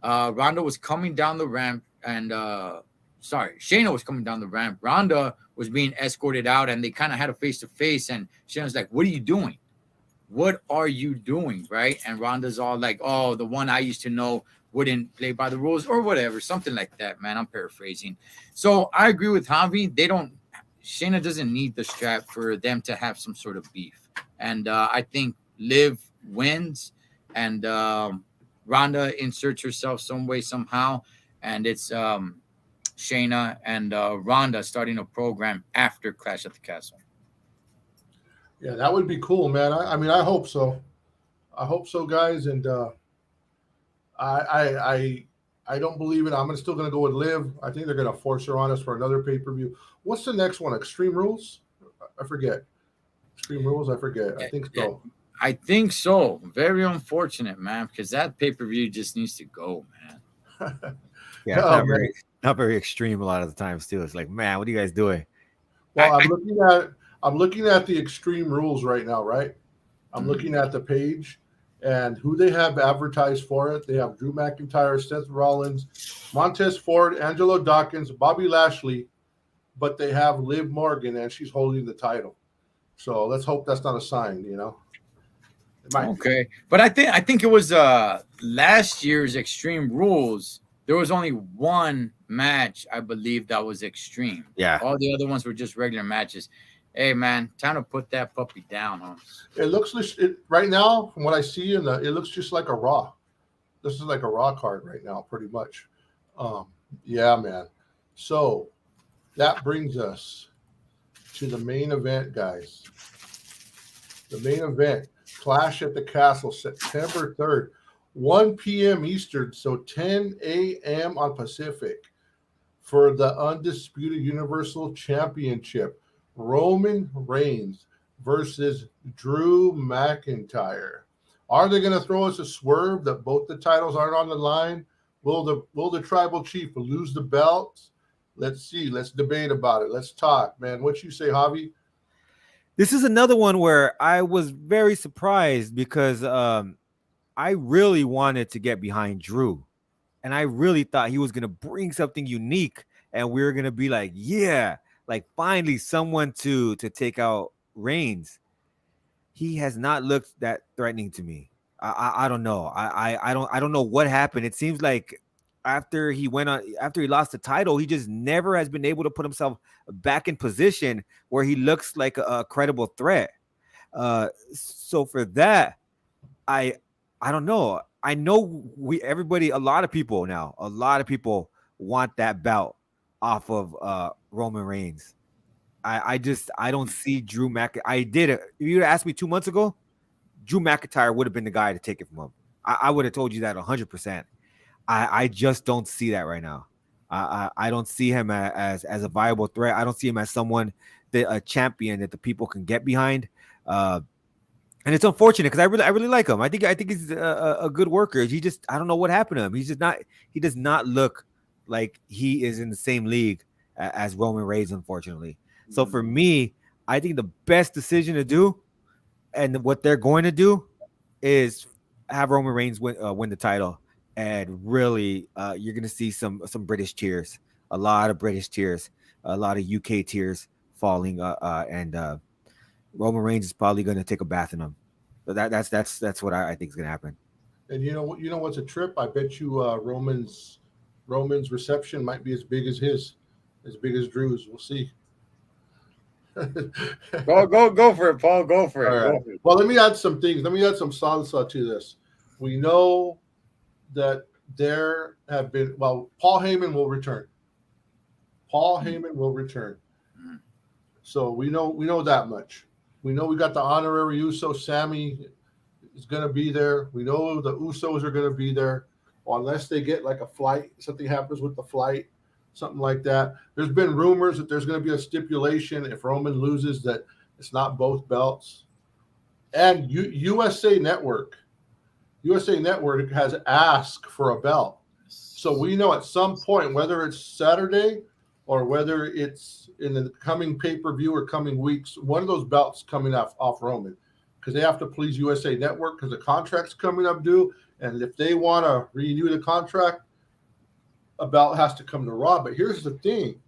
was coming down the ramp, and Shayna was coming down the ramp. Ronda was being escorted out, and they kind of had a face-to-face, and Shayna's like, what are you doing? What are you doing, right? And Ronda's all like, oh, the one I used to know wouldn't play by the rules or whatever, something like that, man. I'm paraphrasing. So I agree with Javi. Shayna doesn't need the strap for them to have some sort of beef. And I think Liv wins, and Ronda inserts herself some way, somehow, and it's Shayna and Ronda starting a program after Clash at the Castle. Yeah, that would be cool, man. I mean, I hope so. I hope so, guys. And I don't believe it. I'm still gonna go with Liv. I think they're gonna force her on us for another pay-per-view. What's the next one? Extreme Rules? I forget. Extreme Rules? I forget. I think so. I think so. Very unfortunate, man, because that pay-per-view just needs to go, man. Yeah, not very extreme a lot of the times too. It's like, man, what are you guys doing? Well, I'm looking at the Extreme Rules right now, right? I'm looking at the page and who they have advertised for it. They have Drew McIntyre, Seth Rollins, Montez Ford, Angelo Dawkins, Bobby Lashley, but they have Liv Morgan, and she's holding the title. So let's hope that's not a sign, It might be. Okay, but I think it was last year's Extreme Rules. There was only one match, I believe, that was extreme. Yeah. All the other ones were just regular matches. Hey, man, time to put that puppy down, huh? It looks right now, from what I see, it looks just like a Raw. This is like a Raw card right now, pretty much. Yeah, man. So that brings us to the main event, guys. The main event, Clash at the Castle, September 3rd, 1 p.m. Eastern, so 10 a.m. on Pacific, for the Undisputed Universal Championship. Roman Reigns versus Drew McIntyre. Are they going to throw us a swerve that both the titles aren't on the line? Will the tribal chief lose the belts? Let's see. Let's debate about it. Let's talk, man. What you say, Javi? This is another one where I was very surprised because I really wanted to get behind Drew, and I really thought he was going to bring something unique, and we were going to be like, yeah, like finally someone to take out Reigns. He has not looked that threatening to me. I don't know. I don't know what happened. It seems like after he lost the title, he just never has been able to put himself back in position where he looks like a credible threat. So for that, I don't know. I know a lot of people want that bout off of Roman Reigns. I don't see Drew McIntyre. I did it. If you asked me 2 months ago, Drew McIntyre would have been the guy to take it from him. I would have told you that 100%. I just don't see that right now. I don't see him as a viable threat. I don't see him as someone a champion that the people can get behind. And it's unfortunate because I really like him. I think he's a good worker. I don't know what happened to him. He does not look like he is in the same league as Roman Reigns, unfortunately. So for me, I think the best decision to do, and what they're going to do, is have Roman Reigns win the title, and really, you're going to see some British tears, a lot of British tears, a lot of UK tears falling, and Roman Reigns is probably going to take a bath in them. So that's what I think is going to happen. And you know what's a trip? I bet you Roman's reception might be as big as Drew's. We'll see. Go for it, Paul. Go for it. Right. Go for it. Well, let me add some things. Let me add some salsa to this. We know that there have been. Well, Paul Heyman will return. So we know that much. We know we got the honorary Uso. Sammy is going to be there. We know the Usos are going to be there, unless they get like a flight. Something happens with the flight, something like that. There's been rumors that there's going to be a stipulation if Roman loses that it's not both belts. And USA Network has asked for a belt. So we know at some point, whether it's Saturday or whether it's in the coming pay-per-view or coming weeks, one of those belts coming off Roman, because they have to please USA Network because the contract's coming up due. And if they want to renew the contract, a belt has to come to Raw. But here's the thing.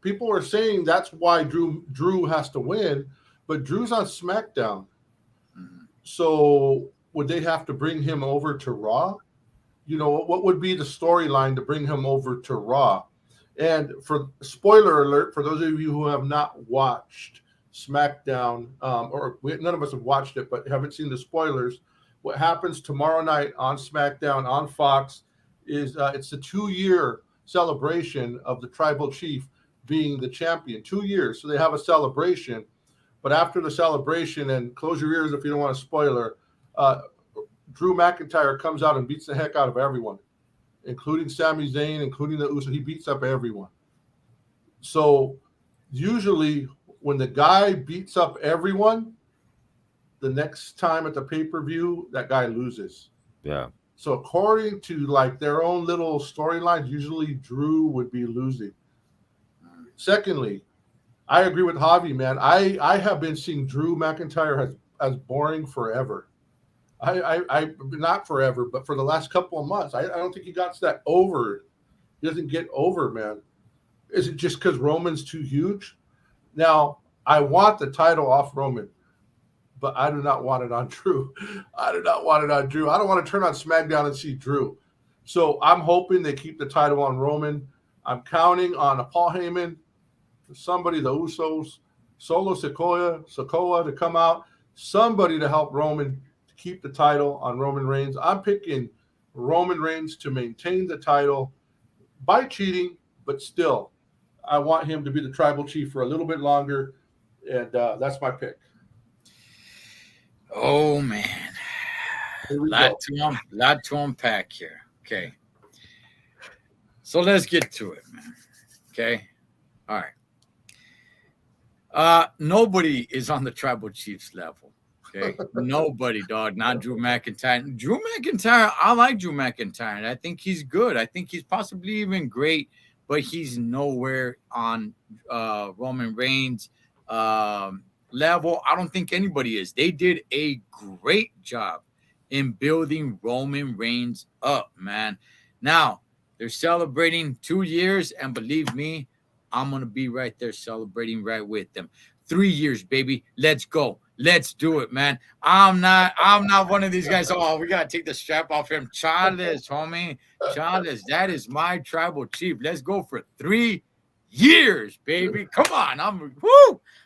People are saying that's why Drew has to win, but Drew's on SmackDown. So would they have to bring him over to Raw? You know, what would be the storyline to bring him over to Raw? And for spoiler alert, for those of you who have not watched SmackDown, none of us have watched it, but haven't seen the spoilers, what happens tomorrow night on SmackDown on Fox is it's the 2-year celebration of the Tribal Chief being the champion. 2 years. So they have a celebration. But after the celebration, and close your ears if you don't want a spoiler, Drew McIntyre comes out and beats the heck out of everyone, including Sami Zayn, including the Uso. He beats up everyone. So usually when the guy beats up everyone, the next time at the pay-per-view, that guy loses. Yeah. So according to like their own little storylines, usually Drew would be losing. Secondly, I agree with Javi, man. I have been seeing Drew McIntyre as boring forever. I not forever, but for the last couple of months. I don't think he got that over. He doesn't get over, man. Is it just because Roman's too huge? Now, I want the title off Roman, but I do not want it on Drew. I do not want it on Drew. I don't want to turn on SmackDown and see Drew. So I'm hoping they keep the title on Roman. I'm counting on a Paul Heyman, somebody, the Usos, Solo Sikoa to come out, somebody to help Roman to keep the title on Roman Reigns. I'm picking Roman Reigns to maintain the title by cheating, but still, I want him to be the Tribal Chief for a little bit longer, and that's my pick. Oh, man. Lot to unpack here. Okay. So let's get to it, man. Okay. All right. Nobody is on the Tribal Chiefs level. Okay. Nobody, dog. Not Drew McIntyre. Drew McIntyre, I like Drew McIntyre. And I think he's good. I think he's possibly even great, but he's nowhere on Roman Reigns' level. I don't think anybody is. They did a great job in building Roman Reigns up, man. Now, they're celebrating 2 years, and believe me, I'm going to be right there celebrating right with them. 3 years, baby. Let's go. Let's do it, man. I'm not one of these guys. Oh, we got to take the strap off him. Charles, homie. Charles, that is my Tribal Chief. Let's go for 3 years, baby. Come on.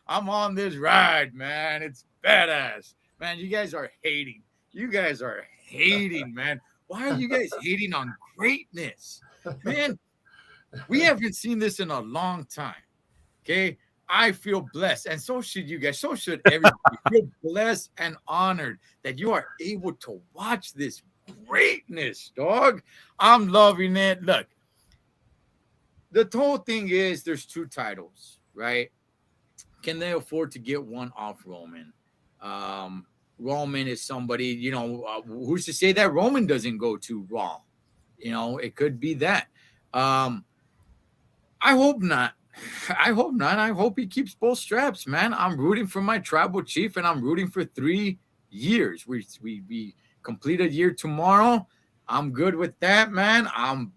I'm on this ride, man. It's badass. Man, you guys are hating. Man. Why are you guys hating on greatness? Man, we haven't seen this in a long time. Okay. I feel blessed, and so should you guys. So should everybody. Feel blessed and honored that you are able to watch this greatness, dog. I'm loving it. Look, the whole thing is there's 2 titles, right? Can they afford to get one off Roman? Roman is somebody, who's to say that Roman doesn't go to Raw? It could be that. I hope not. I hope he keeps both straps, man. I'm rooting for my Tribal Chief, and I'm rooting for 3 years. We complete a year tomorrow. I'm good with that, man. I'm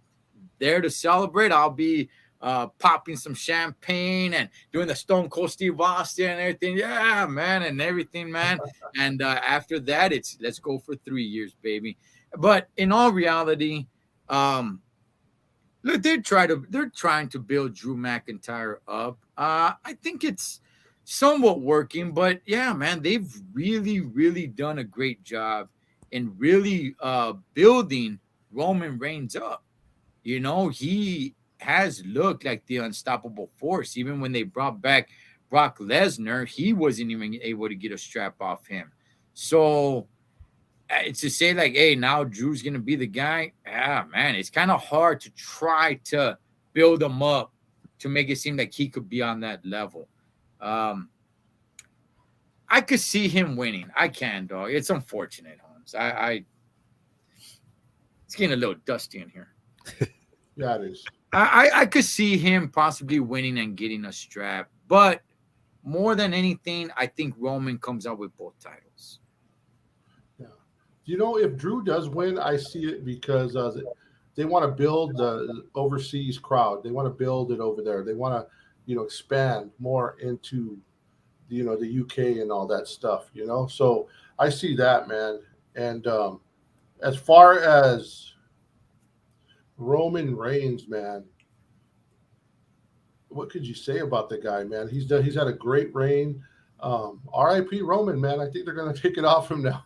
there to celebrate. I'll be popping some champagne and doing the Stone Cold Steve Austin and everything. Yeah, man, and everything, man. And after that, let's go for 3 years, baby. But in all reality, look, they're trying to build Drew McIntyre up. I think it's somewhat working, but yeah, man, they've really, really done a great job in really building Roman Reigns up. He has looked like the unstoppable force. Even when they brought back Brock Lesnar, he wasn't even able to get a strap off him. So it's to say like, hey, now Drew's gonna be the guy. Ah, man, it's kind of hard to try to build him up to make it seem like he could be on that level. I could see him winning. I can, dog. It's unfortunate, Holmes. It's getting a little dusty in here. Yeah, it is. I could see him possibly winning and getting a strap, but more than anything, I think Roman comes out with both titles. Yeah. You know, if Drew does win, I see it because they want to build the overseas crowd. They want to build it over there. They want to, expand more into, the UK and all that stuff. So I see that, man. And as far as Roman Reigns, man, what could you say about the guy, man? He's had a great reign. R.I.P. Roman, man. I think they're gonna take it off him now.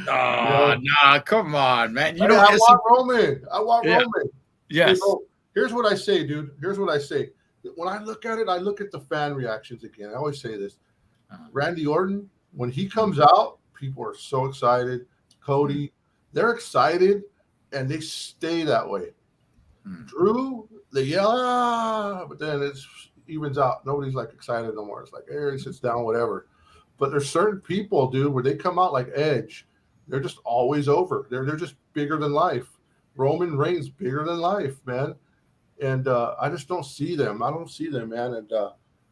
Nah, come on, man. I want Roman. I want Roman. Yes. Here's what I say, dude. Here's what I say. When I look at it, I look at the fan reactions again. I always say this. Randy Orton, when he comes out, people are so excited. Cody, they're excited, and they stay that way. Drew, they yell, but then it evens out. Nobody's like excited no more. It's like, hey, he sits down, whatever. But there's certain people, dude, where they come out like Edge, they're just always over. They're just bigger than life. Roman Reigns, bigger than life, man. And I just don't see them. I don't see them, man. And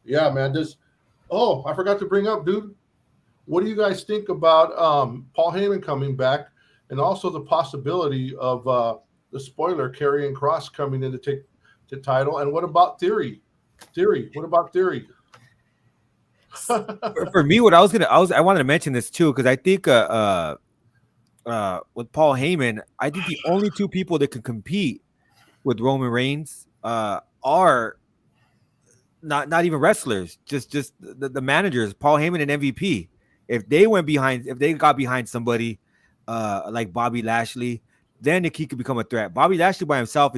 yeah, man, I forgot to bring up, dude. What do you guys think about Paul Heyman coming back, and also the possibility of the spoiler Karrion Kross coming in to take the title? And what about Theory? What about Theory? For me, I wanted to mention this too, because I think with Paul Heyman, I think the only two people that can compete with Roman Reigns are not even wrestlers, just the managers, Paul Heyman and MVP. If they got behind somebody like Bobby Lashley, then he could become a threat. Bobby Lashley by himself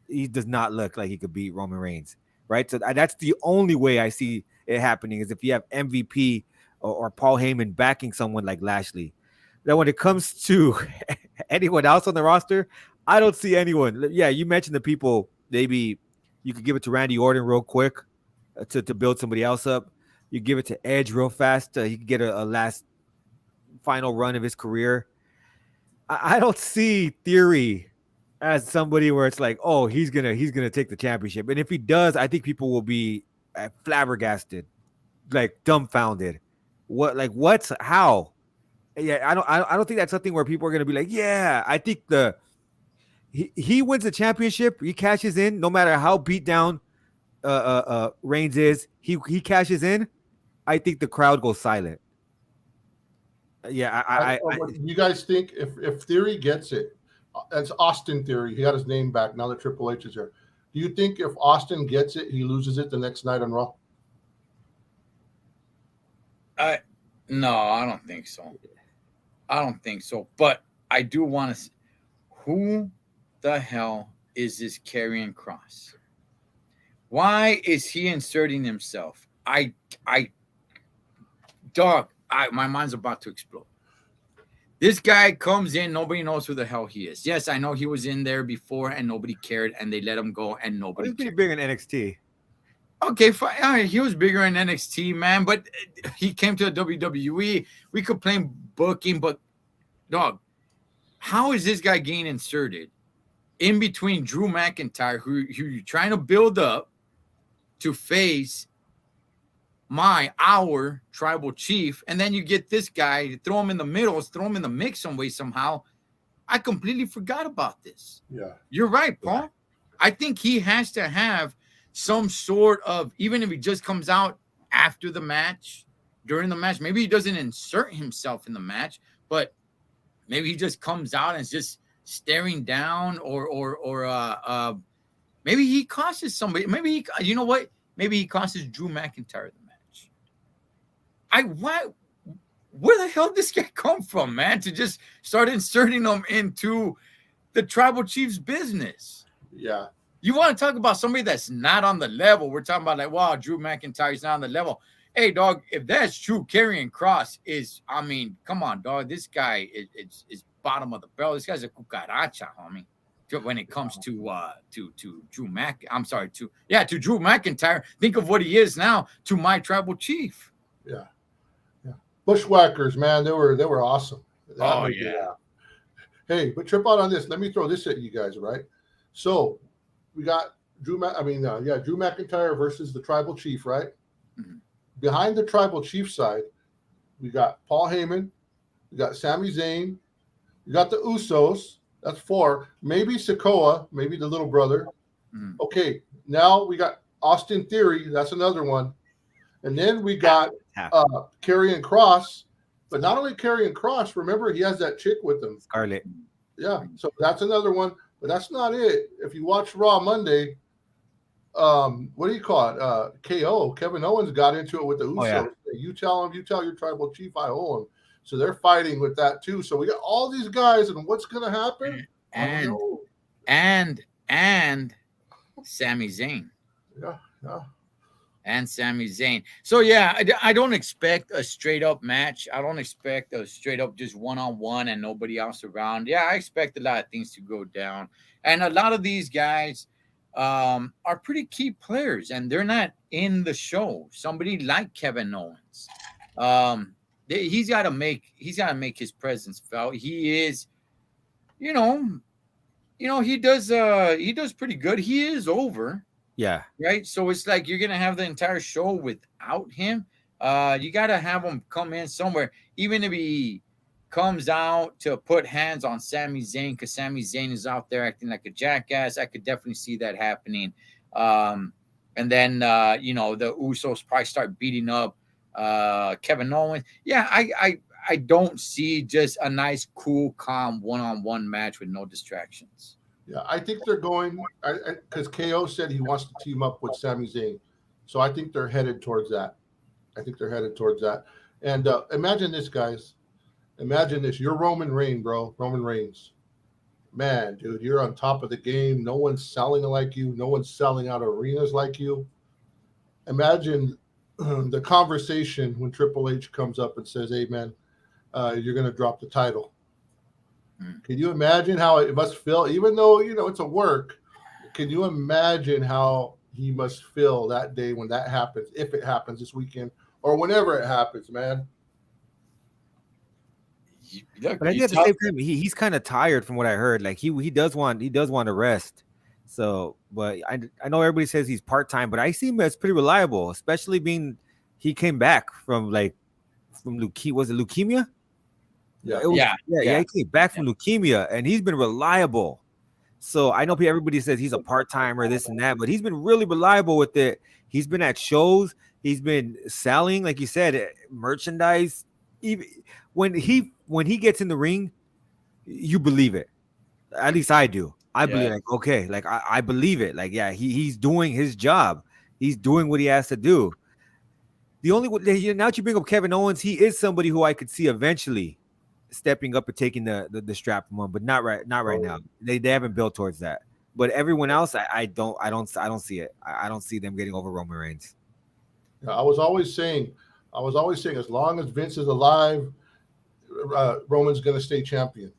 he does not look like he could beat Roman Reigns, right? So that's the only way I see it happening, is if you have MVP or Paul Heyman backing someone like Lashley. Now, when it comes to anyone else on the roster, I don't see anyone. Yeah, you mentioned the people. Maybe you could give it to Randy Orton real quick to build somebody else up. You give it to Edge real fast. He could get a last final run of his career. I don't see Theory as somebody where it's like, oh, he's gonna take the championship. And if he does, I think people will be flabbergasted, like dumbfounded. What's how? Yeah, I don't think that's something where people are gonna be like, yeah. I think he wins the championship, he cashes in, no matter how beat down Reigns is, he cashes in. I think the crowd goes silent. Yeah, you guys think if Theory gets it, that's Austin Theory. He got his name back now that Triple H is here. Do you think if Austin gets it, he loses it the next night on Raw? No, I don't think so. I don't think so. But I do want to. Who the hell is this Karrion Kross? Why is he inserting himself? My mind's about to explode. This guy comes in, nobody knows who the hell he is. Yes, I know he was in there before and nobody cared, and they let him go and nobody He's pretty cared. big in NXT. Okay, fine. He was bigger in NXT, man, but he came to the WWE. We complain booking, but dog, how is this guy getting inserted in between Drew McIntyre, who you're trying to build up to face our tribal chief, and then you get this guy, throw him in the middle, throw him in the mix some way, somehow. I completely forgot about this. Yeah. You're right, Paul. Yeah. I think he has to have some sort of, even if he just comes out after the match, during the match, maybe he doesn't insert himself in the match, but maybe he just comes out and is just staring down, or maybe he causes somebody. Maybe you know what? Maybe he causes Drew McIntyre the match. Where the hell did this guy come from, man? To just start inserting them into the tribal chief's business. Yeah. You want to talk about somebody that's not on the level? We're talking about like, wow, Drew McIntyre's not on the level. Hey, dog, if that's true, Karrion Kross is. I mean, come on, dog. This guy is bottom of the barrel. This guy's a cucaracha, homie. When it comes to Drew to Drew McIntyre, think of what he is now to my tribal chief. Yeah. Bushwhackers, man, they were awesome. Oh yeah. Hey, but trip out on this. Let me throw this at you guys, right? So we got Drew McIntyre versus the tribal chief, right? Mhm. Behind the tribal chief side, we got Paul Heyman, we got Sami Zayn, we got the Usos. That's 4. Maybe Sikoa, maybe the little brother. Mhm. Okay, now we got Austin Theory. That's another one. And then we got Karrion Kross. But not only Karrion Kross, remember he has that chick with him. Scarlett. Yeah, so that's another one. But that's not it. If you watch Raw Monday, what do you call it? KO. Kevin Owens got into it with the Usos. Oh, yeah. You tell your tribal chief I owe him. So they're fighting with that too. So we got all these guys, and what's going to happen? I don't know. And Sami Zayn. Yeah. And Sami Zayn. So yeah, I don't expect a straight up match. I don't expect a straight up just one-on-one and nobody else around. Yeah, I expect a lot of things to go down. And a lot of these guys are pretty key players, and they're not in the show. Somebody like Kevin Owens. He's got to make his presence felt. He is, he does pretty good. He is over. Yeah. Right. So it's like you're gonna have the entire show without him. You gotta have him come in somewhere, even if he comes out to put hands on Sami Zayn, because Sami Zayn is out there acting like a jackass. I could definitely see that happening. And then the Usos probably start beating up Kevin Owens. Yeah, I don't see just a nice, cool, calm one-on-one match with no distractions. Yeah, I think they're going because KO said he wants to team up with Sami Zayn, so I think they're headed towards that. And imagine this, guys. Imagine this. You're Roman Reigns, bro. Roman Reigns. Man, dude, you're on top of the game. No one's selling like you. No one's selling out arenas like you. Imagine the conversation when Triple H comes up and says, "Hey, man, you're going to drop the title." Can you imagine how it must feel? Even though, it's a work, can you imagine how he must feel that day when that happens, if it happens this weekend or whenever it happens, man? But I think at the same time, he's kind of tired from what I heard. Like he does want to rest. So, but I know everybody says he's part-time, but I see him as pretty reliable, especially being he came back from leukemia. Was it leukemia? Yeah. He came back from leukemia, and he's been reliable. So I know everybody says he's a part-timer, this and that, but he's been really reliable with it. He's been at shows. He's been selling, like you said, merchandise. Even when he gets in the ring, you believe it. At least I do. I believe, like, okay, like I believe it. Like, yeah, he's doing his job. He's doing what he has to do. The only now that you bring up Kevin Owens, he is somebody who I could see eventually stepping up and taking the strap from him, but not right now. They haven't built towards that. But everyone else, I don't see it. I don't see them getting over Roman Reigns. Yeah, I was always saying, as long as Vince is alive, Roman's going to stay champion.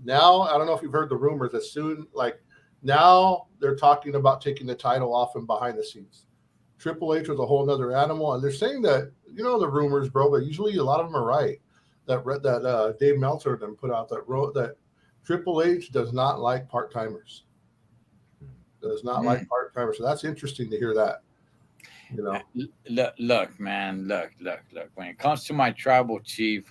Now, I don't know if you've heard the rumors that now they're talking about taking the title off him behind the scenes. Triple H was a whole nother animal, and they're saying that, the rumors, bro, but usually a lot of them are right. That Dave Meltzer then put out that Triple H does not like part-timers. So that's interesting to hear that. Look, man, look. When it comes to my tribal chief,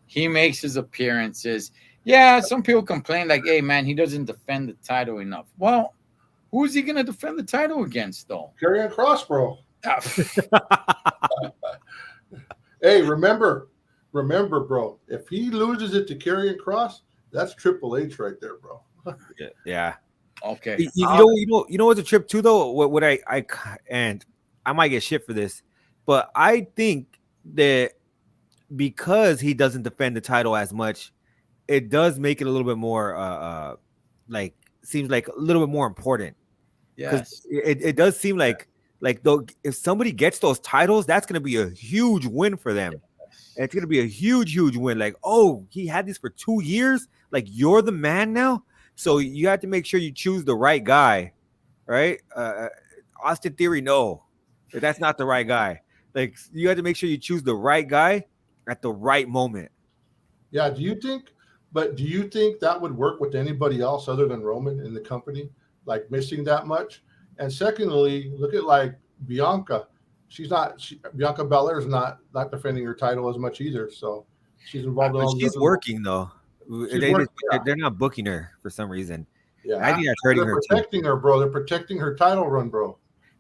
he makes his appearances. Yeah, some people complain like, "Hey, man, he doesn't defend the title enough." Well, who is he going to defend the title against, though? Karrion Kross, bro. Hey, remember, bro. If he loses it to Karrion Kross, that's Triple H right there, bro. Yeah. Okay. You know what's a trip too, though. What and I might get shit for this, but I think that because he doesn't defend the title as much, it does make it a little bit more seems like a little bit more important. Yes. it does seem like though if somebody gets those titles, that's gonna be a huge win for them. It's gonna be a huge win. Like, oh, he had this for 2 years. Like, you're the man now. So you have to make sure you choose the right guy, right? Austin Theory, no, that's not the right guy. Like, you have to make sure you choose the right guy at the right moment. Yeah. Do you think that would work with anybody else other than Roman in the company, like missing that much? And secondly, look at like Bianca. Bianca Belair is not defending her title as much either. So she's involved in all She's working though. They're not booking her for some reason. Yeah, I think that's hurting they're her protecting her, bro. They're protecting her title run, bro.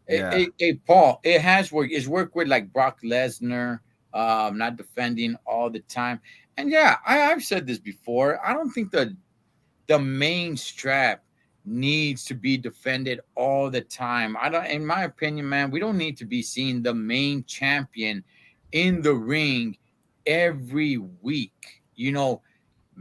Yeah. Hey, Paul, it has worked. It's worked with like Brock Lesnar, not defending all the time. And yeah, I've said this before. I don't think the main strap needs to be defended all the time. In my opinion, man, we don't need to be seeing the main champion in the ring every week.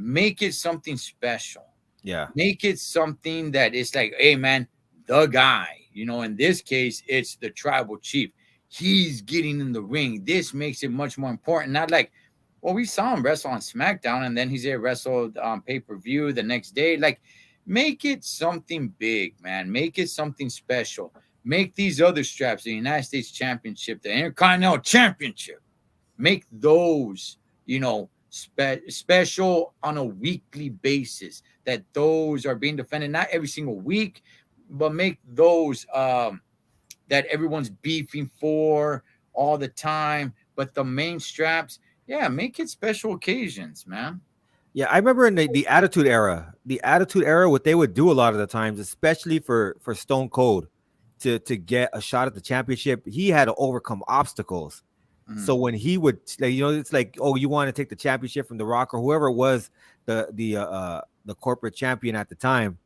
Make it something special. Yeah. Make it something that is like, hey, man, the guy. In this case, it's the tribal chief. He's getting in the ring. This makes it much more important. Not like, well, we saw him wrestle on SmackDown, and then he's there wrestled on pay-per-view the next day. Like, make it something big, man. Make it something special. Make these other straps, the United States Championship, the Intercontinental Championship, make those, special on a weekly basis, that those are being defended, not every single week, but make those that everyone's beefing for all the time. But the main straps, yeah, make it special occasions, man. Yeah, I remember in the Attitude Era, what they would do a lot of the times, especially for Stone Cold, to get a shot at the championship, he had to overcome obstacles. So when he would, it's like, oh, you want to take the championship from The Rock or whoever it was, the corporate champion at the time,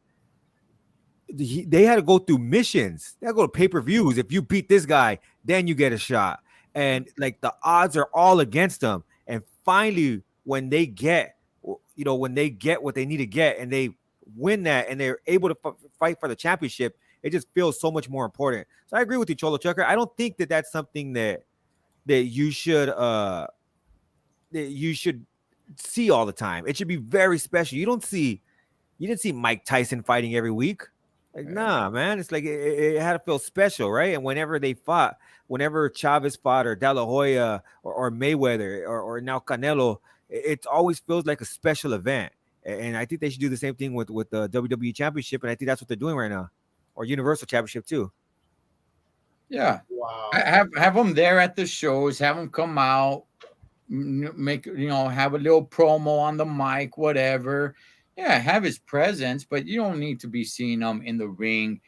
they had to go through missions. They had to go to pay-per-views. If you beat this guy, then you get a shot. And like the odds are all against them. And finally, when they get what they need to get and they win that and they're able to fight for the championship, it just feels so much more important. So I agree with you, Cholo Chucker. I don't think that that's something that you should see all the time. It should be very special. You didn't see Mike Tyson fighting every week. Like, nah, man. It's like it had to feel special, right? And whenever Chavez fought or De La Hoya or Mayweather or now Canelo, it always feels like a special event. And I think they should do the same thing with the WWE Championship, and I think that's what they're doing right now, or Universal Championship too. Yeah. Wow. Have them there at the shows. Have them come out, make have a little promo on the mic, whatever. Yeah, have his presence, but you don't need to be seeing him in the ring,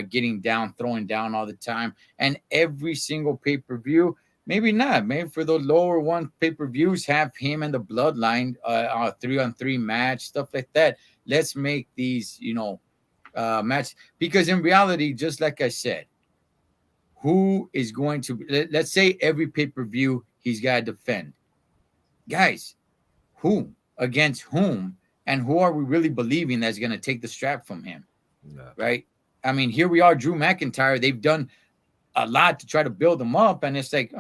getting down, throwing down all the time. And every single pay-per-view, maybe not. Maybe for the lower one pay-per-views, have him and the Bloodline, 3-on-3 match, stuff like that. Let's make these, match, because in reality, just like I said, who is going to, let's say every pay-per-view he's got to defend. Guys, who against whom? And who are we really believing that's going to take the strap from him? Yeah. Right? I mean, here we are, Drew McIntyre. They've done a lot to try to build him up, and it's like,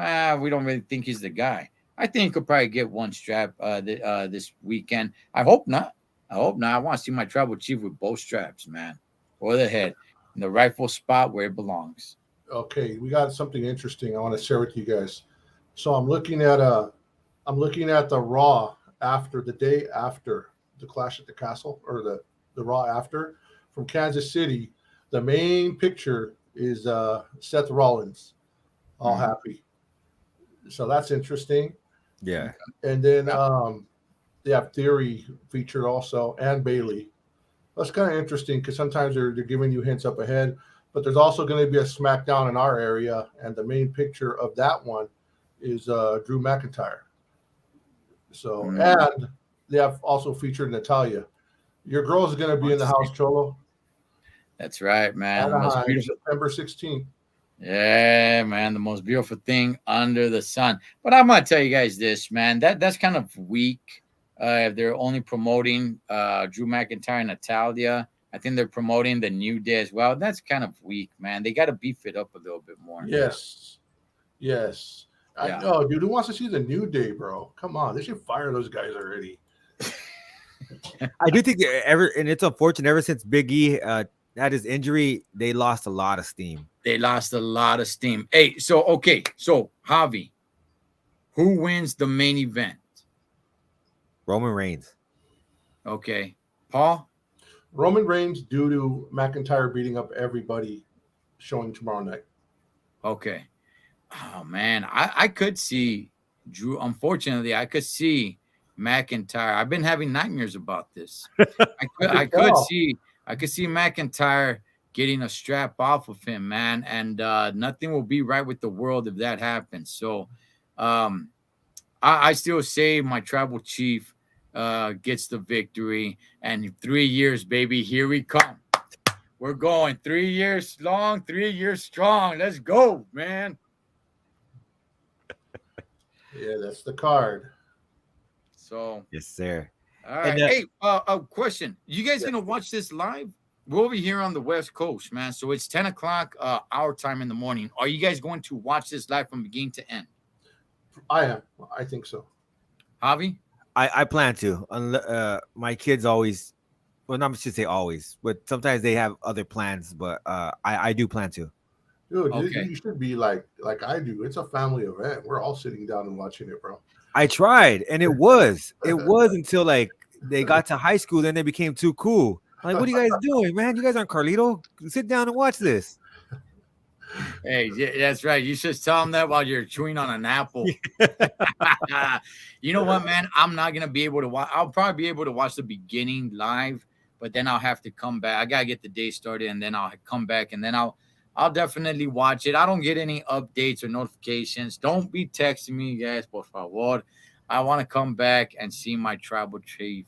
we don't really think he's the guy. I think he could probably get one strap this weekend. I hope not. I want to see my tribal chief with both straps, man, or the head in the rightful spot where it belongs. Okay, we got something interesting I want to share with you guys. So I'm looking at the Raw after the day after the Clash at the Castle, or the Raw after from Kansas City. The main picture is Seth Rollins, all happy. So that's interesting. Yeah. And then they have Theory featured also, and Bailey. That's kind of interesting because sometimes they're giving you hints up ahead. But there's also going to be a SmackDown in our area, and the main picture of that one is Drew McIntyre. So and they have also featured Natalia. Your girl is going to be in the house, Cholo. That's right, man. September 16th. Yeah, man, the most beautiful thing under the sun. But I'm going to tell you guys this, man. That's kind of weak. If they're only promoting Drew McIntyre and Natalia I think they're promoting the New Day as well. That's kind of weak, man. They got to beef it up a little bit more. Yes. Yes. Yeah. I know, dude. Who wants to see the New Day, bro? Come on. They should fire those guys already. I do think and it's unfortunate. Ever since Big E had his injury, they lost a lot of steam. They lost a lot of steam. Hey, so Javi, who wins the main event? Roman Reigns. Okay, Paul. Roman Reigns, due to McIntyre beating up everybody, showing tomorrow night. Okay. Oh man, I could see Drew. Unfortunately, I could see McIntyre. I've been having nightmares about this. I could see McIntyre getting a strap off of him, man, and nothing will be right with the world if that happens. So, I still say my tribal chief gets the victory, and 3 years, baby, here we come. We're going 3 years long, 3 years strong. Let's go, man. Yeah, that's the card. So, Yes, sir. all right. Hey, a question. You guys gonna watch this live? We're over here on the West Coast, man. So it's 10 o'clock our time in the morning. Are you guys going to watch this live from beginning to end? I am. I think so. Javi? I plan to. My kids always, well, not should say always, but sometimes they have other plans. But I do plan to. Dude, Okay. you should be like I do. It's a family event. We're all sitting down and watching it, bro. I tried, and it was until like they got to high school, then they became too cool. I'm like, what are you guys doing, man? You guys aren't Carlito. Sit down and watch this. Hey, yeah, that's right. You should tell them that while you're chewing on an apple. You know what, man? I'm not gonna be able to watch. I'll probably be able to watch the beginning live, but then I'll have to come back. I gotta get the day started, and then I'll come back, and then I'll definitely watch it. I don't get any updates or notifications. Don't be texting me, guys, por favor. I want to come back and see my tribal chief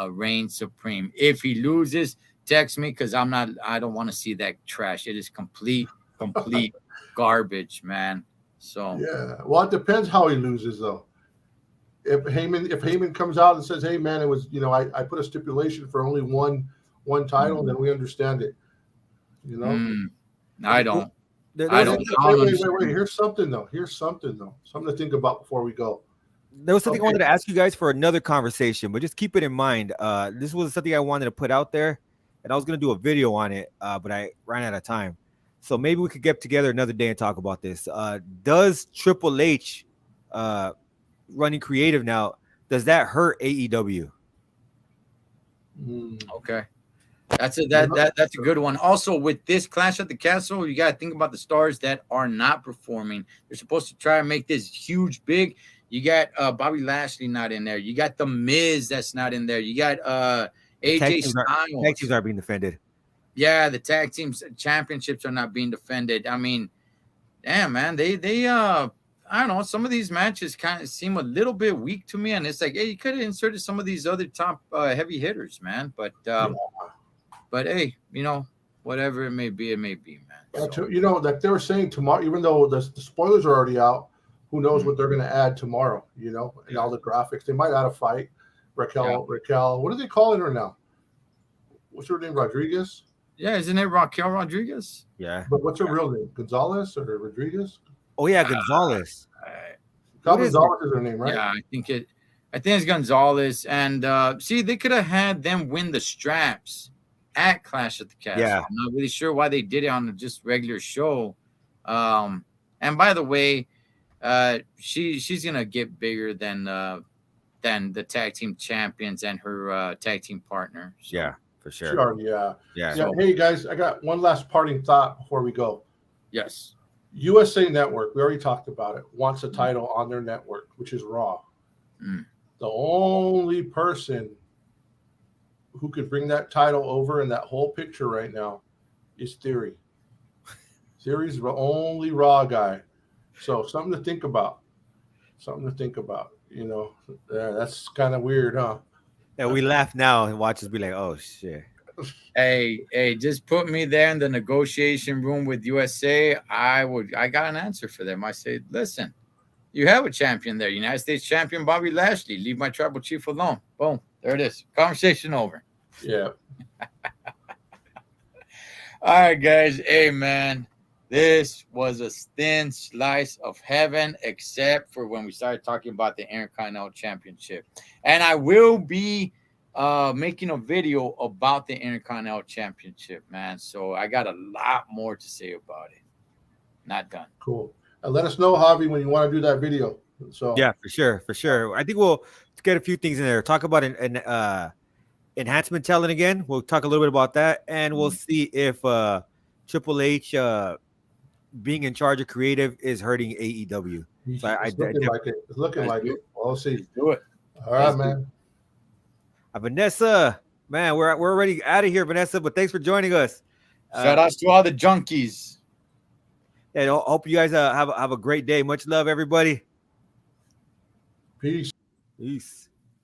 reign supreme. If he loses, text me because I don't want to see that trash. It is complete garbage, man. So yeah. Well, it depends how he loses, though. If Heyman comes out and says, "Hey, man, it was I put a stipulation for only one title," then we understand it. I don't. Wait. Here's something though. Something to think about before we go. There was something I wanted to ask you guys for another conversation, but just keep it in mind. This was something I wanted to put out there, and I was going to do a video on it, but I ran out of time. So maybe we could get together another day and talk about this. Does Triple H running creative now, does that hurt AEW? Okay. That's a good one. Also, with this Clash at the Castle, you got to think about the stars that are not performing. They're supposed to try and make this huge, big. You got Bobby Lashley not in there. You got The Miz that's not in there. You got AJ Styles. Tag teams are being defended. Yeah, the tag teams championships are not being defended. I mean, damn, man, they I don't know. Some of these matches kind of seem a little bit weak to me, and it's like, hey, you could have inserted some of these other top heavy hitters, man. But hey, whatever it may be, man. So. Like they were saying tomorrow, even though the spoilers are already out, who knows what they're going to add tomorrow, and all the graphics. They might add a fight. Raquel, what are they calling her now? What's her name? Rodriguez? Yeah, isn't it Raquel Rodriguez? Yeah. But what's her real name? Gonzalez or Rodriguez? Oh, yeah, Gonzalez. Gonzalez is her name, right? Yeah, I think it's Gonzalez. And see, they could have had them win the straps at Clash at the Castle. Yeah. I'm not really sure why they did it on just regular show. And by the way, she's gonna get bigger than the tag team champions and her tag team partner. So. Yeah, for sure. Yeah. Hey guys, I got one last parting thought before we go. Yes. USA Network, we already talked about it, wants a title on their network, which is Raw. The only person who could bring that title over in that whole picture right now is Theory. Theory's the only Raw guy. So something to think about. That's kind of weird, huh? Yeah, we laugh now and watch us be like, oh shit. Hey, just put me there in the negotiation room with USA. I got an answer for them. I say, listen, you have a champion there, United States champion Bobby Lashley. Leave my tribal chief alone. Boom. There it is. Conversation over. Yeah. All right, guys. Hey, man, this was a thin slice of heaven, except for when we started talking about the Intercontinental Championship. And I will be making a video about the Intercontinental Championship, man. So I got a lot more to say about it. Not done. Cool. And let us know, Javi, when you want to do that video. So Yeah, for sure, for sure. I think we'll get a few things in there. Talk about an enhancement talent again. We'll talk a little bit about that, and we'll see if Triple H being in charge of creative is hurting AEW. So it's looking like it. It's looking like it. We'll see. Do it. All right, man. Vanessa, man, we're already out of here, Vanessa. But thanks for joining us. Shout outs to all the junkies. And I hope you guys have a great day. Much love, everybody. Peace. Peace.